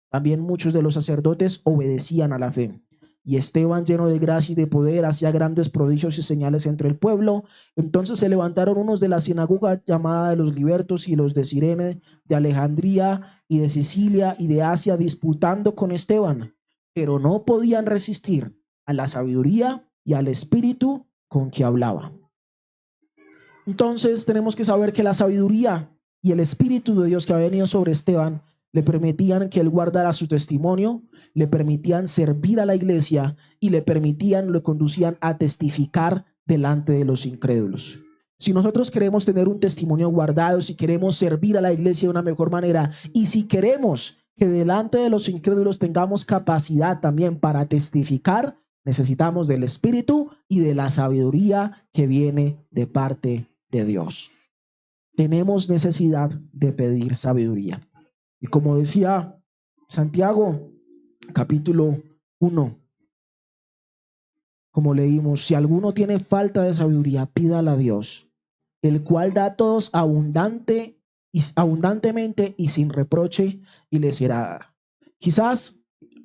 También muchos de los sacerdotes obedecían a la fe. Y Esteban, lleno de gracia y de poder, hacía grandes prodigios y señales entre el pueblo. Entonces se levantaron unos de la sinagoga llamada de los libertos y los de Cirene, de Alejandría y de Sicilia y de Asia, disputando con Esteban, pero no podían resistir a la sabiduría y al espíritu con que hablaba. Entonces tenemos que saber que la sabiduría y el espíritu de Dios que ha venido sobre Esteban le permitían que él guardara su testimonio, le permitían servir a la iglesia y le conducían a testificar delante de los incrédulos. Si nosotros queremos tener un testimonio guardado, si queremos servir a la iglesia de una mejor manera, y si queremos que delante de los incrédulos tengamos capacidad también para testificar, necesitamos del espíritu y de la sabiduría que viene de parte de Dios. Tenemos necesidad de pedir sabiduría. Y como decía Santiago, capítulo 1, como leímos: si alguno tiene falta de sabiduría, pídala a Dios, el cual da a todos abundantemente y sin reproche, y le será dada. Quizás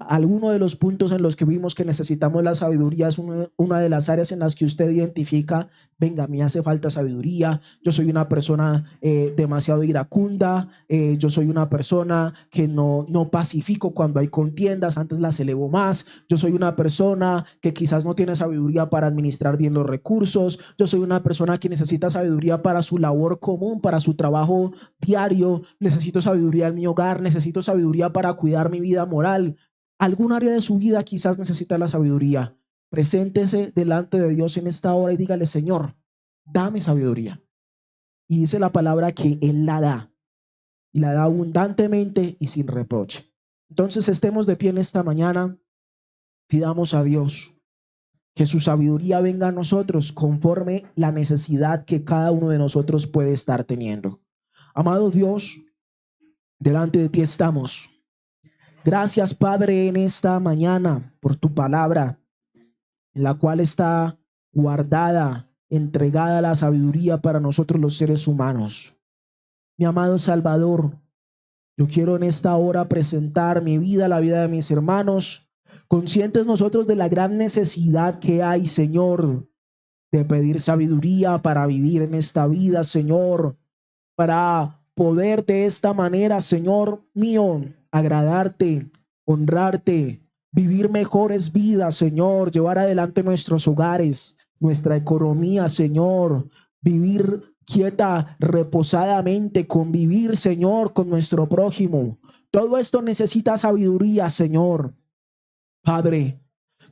alguno de los puntos en los que vimos que necesitamos la sabiduría es una de las áreas en las que usted identifica: venga, me hace falta sabiduría, yo soy una persona demasiado iracunda, yo soy una persona que no pacifico cuando hay contiendas, antes las elevo más, yo soy una persona que quizás no tiene sabiduría para administrar bien los recursos, yo soy una persona que necesita sabiduría para su labor común, para su trabajo diario, necesito sabiduría en mi hogar, necesito sabiduría para cuidar mi vida moral. Algún área de su vida quizás necesita la sabiduría. Preséntese delante de Dios en esta hora y dígale: Señor, dame sabiduría. Y dice la palabra que Él la da, y la da abundantemente y sin reproche. Entonces estemos de pie en esta mañana, pidamos a Dios que su sabiduría venga a nosotros conforme la necesidad que cada uno de nosotros puede estar teniendo. Amado Dios, delante de ti estamos. Gracias, Padre, en esta mañana por tu palabra, en la cual está guardada, entregada la sabiduría para nosotros los seres humanos. Mi amado Salvador, yo quiero en esta hora presentar mi vida, la vida de mis hermanos, conscientes nosotros de la gran necesidad que hay, Señor, de pedir sabiduría para vivir en esta vida, Señor, para poder de esta manera, Señor mío, agradarte, honrarte, vivir mejores vidas, Señor, llevar adelante nuestros hogares, nuestra economía, Señor, vivir quieta, reposadamente, convivir, Señor, con nuestro prójimo. Todo esto necesita sabiduría, Señor. Padre,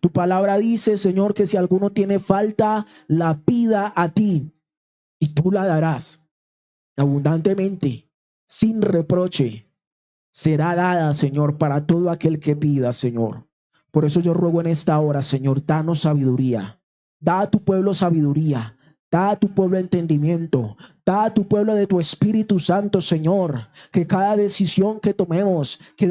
tu palabra dice, Señor, que si alguno tiene falta, la pida a ti y tú la darás abundantemente, sin reproche, será dada, Señor, para todo aquel que pida, Señor. Por eso yo ruego en esta hora, Señor, danos sabiduría. Da a tu pueblo sabiduría. Da a tu pueblo entendimiento. Da a tu pueblo de tu Espíritu Santo, Señor. Que cada decisión que tomemos, que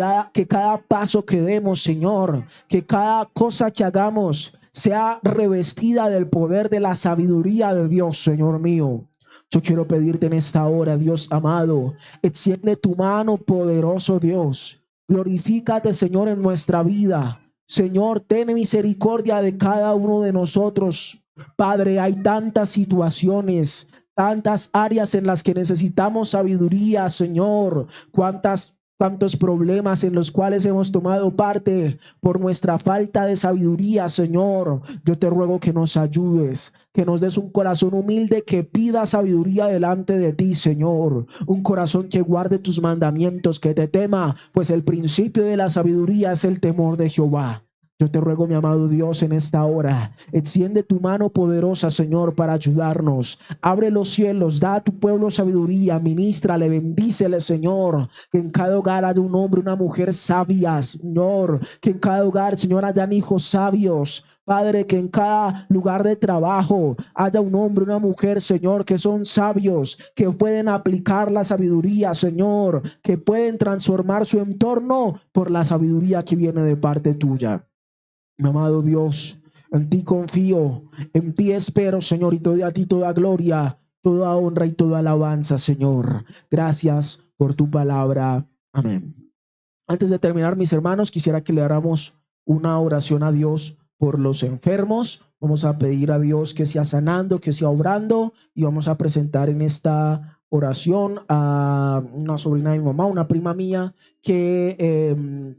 cada paso que demos, Señor, que cada cosa que hagamos sea revestida del poder de la sabiduría de Dios, Señor mío. Yo quiero pedirte en esta hora, Dios amado, extiende tu mano, poderoso Dios. Glorifícate, Señor, en nuestra vida. Señor, ten misericordia de cada uno de nosotros. Padre, hay tantas situaciones, tantas áreas en las que necesitamos sabiduría, Señor. Cuántos problemas en los cuales hemos tomado parte por nuestra falta de sabiduría, Señor. Yo te ruego que nos ayudes, que nos des un corazón humilde que pida sabiduría delante de ti, Señor. Un corazón que guarde tus mandamientos, que te tema, pues el principio de la sabiduría es el temor de Jehová. Yo te ruego, mi amado Dios, en esta hora, extiende tu mano poderosa, Señor, para ayudarnos. Abre los cielos, da a tu pueblo sabiduría, ministrale, bendícele, Señor. Que en cada hogar haya un hombre, una mujer sabia, Señor. Que en cada hogar, Señor, hayan hijos sabios. Padre, que en cada lugar de trabajo haya un hombre, una mujer, Señor, que son sabios, que pueden aplicar la sabiduría, Señor, que pueden transformar su entorno por la sabiduría que viene de parte tuya. Mi amado Dios, en ti confío, en ti espero, Señor, y te doy a ti toda gloria, toda honra y toda alabanza, Señor. Gracias por tu palabra. Amén. Antes de terminar, mis hermanos, quisiera que le hagamos una oración a Dios por los enfermos. Vamos a pedir a Dios que sea sanando, que sea obrando, y vamos a presentar en esta oración a una sobrina de mi mamá, una prima mía, que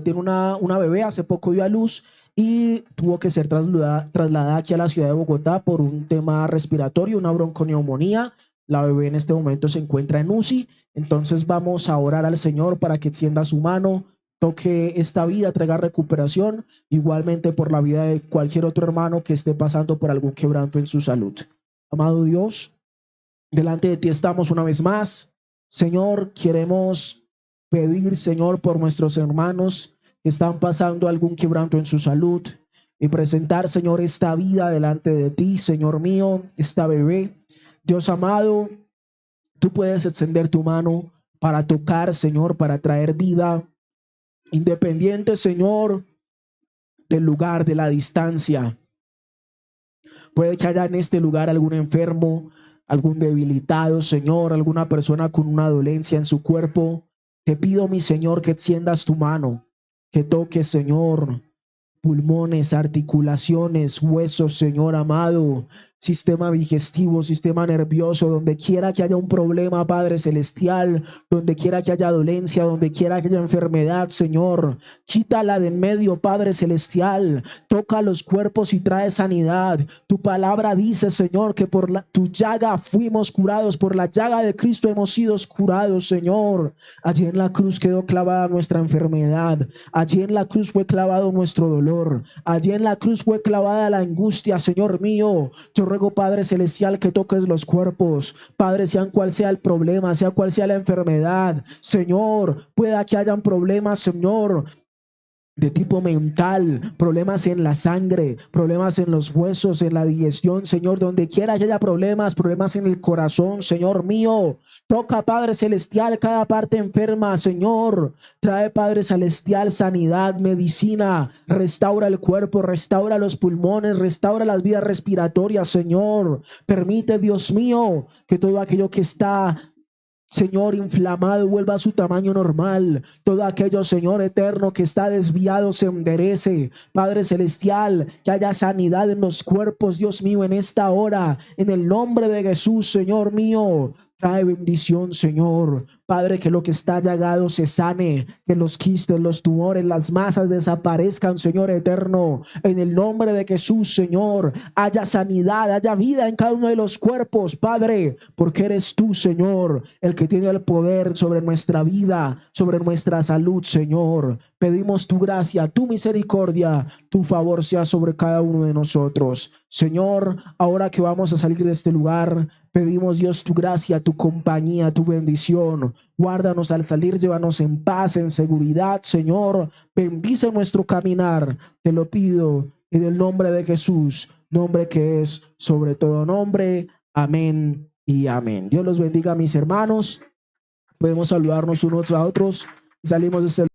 tiene una bebé, hace poco dio a luz y tuvo que ser trasladada aquí a la ciudad de Bogotá por un tema respiratorio, una bronconeumonía. La bebé en este momento se encuentra en UCI, entonces vamos a orar al Señor para que extienda su mano, toque esta vida, traiga recuperación, igualmente por la vida de cualquier otro hermano que esté pasando por algún quebranto en su salud. Amado Dios, delante de ti estamos una vez más. Señor, queremos pedir, Señor, por nuestros hermanos que están pasando algún quebranto en su salud y presentar, Señor, esta vida delante de ti, Señor mío, esta bebé. Dios amado, tú puedes extender tu mano para tocar, Señor, para traer vida, independiente, Señor, del lugar, de la distancia. Puede que haya en este lugar algún enfermo, algún debilitado, Señor, alguna persona con una dolencia en su cuerpo. Te pido, mi Señor, que extiendas tu mano, que toques, Señor, pulmones, articulaciones, huesos, Señor amado, sistema digestivo, sistema nervioso, donde quiera que haya un problema, Padre celestial, donde quiera que haya dolencia, donde quiera que haya enfermedad, Señor, quítala de en medio, Padre celestial, toca los cuerpos y trae sanidad. Tu palabra dice, Señor, que por tu llaga fuimos curados, por la llaga de Cristo hemos sido curados, Señor. Allí en la cruz quedó clavada nuestra enfermedad, allí en la cruz fue clavado nuestro dolor, allí en la cruz fue clavada la angustia, Señor mío. Yo ruego, Padre celestial, que toques los cuerpos, Padre, sean cual sea el problema, sea cual sea la enfermedad, Señor, pueda que hayan problemas, Señor, de tipo mental, problemas en la sangre, problemas en los huesos, en la digestión, Señor, donde quiera que haya problemas en el corazón, Señor mío. Toca, Padre Celestial, cada parte enferma, Señor. Trae, Padre Celestial, sanidad, medicina. Restaura el cuerpo, restaura los pulmones, restaura las vías respiratorias, Señor. Permite, Dios mío, que todo aquello que está, Señor, inflamado, vuelva a su tamaño normal. Todo aquello, Señor eterno, que está desviado se enderece. Padre Celestial, que haya sanidad en los cuerpos, Dios mío, en esta hora. En el nombre de Jesús, Señor mío. Trae bendición, Señor. Padre, que lo que está llagado se sane, que los quistes, los tumores, las masas desaparezcan, Señor eterno. En el nombre de Jesús, Señor, haya sanidad, haya vida en cada uno de los cuerpos, Padre, porque eres tú, Señor, el que tiene el poder sobre nuestra vida, sobre nuestra salud, Señor. Pedimos tu gracia, tu misericordia, tu favor sea sobre cada uno de nosotros. Señor, ahora que vamos a salir de este lugar, pedimos, Dios, tu gracia, tu compañía, tu bendición. Guárdanos al salir, llévanos en paz, en seguridad, Señor. Bendice nuestro caminar. Te lo pido en el nombre de Jesús, nombre que es sobre todo nombre. Amén y amén. Dios los bendiga, mis hermanos. Podemos saludarnos unos a otros. Salimos de este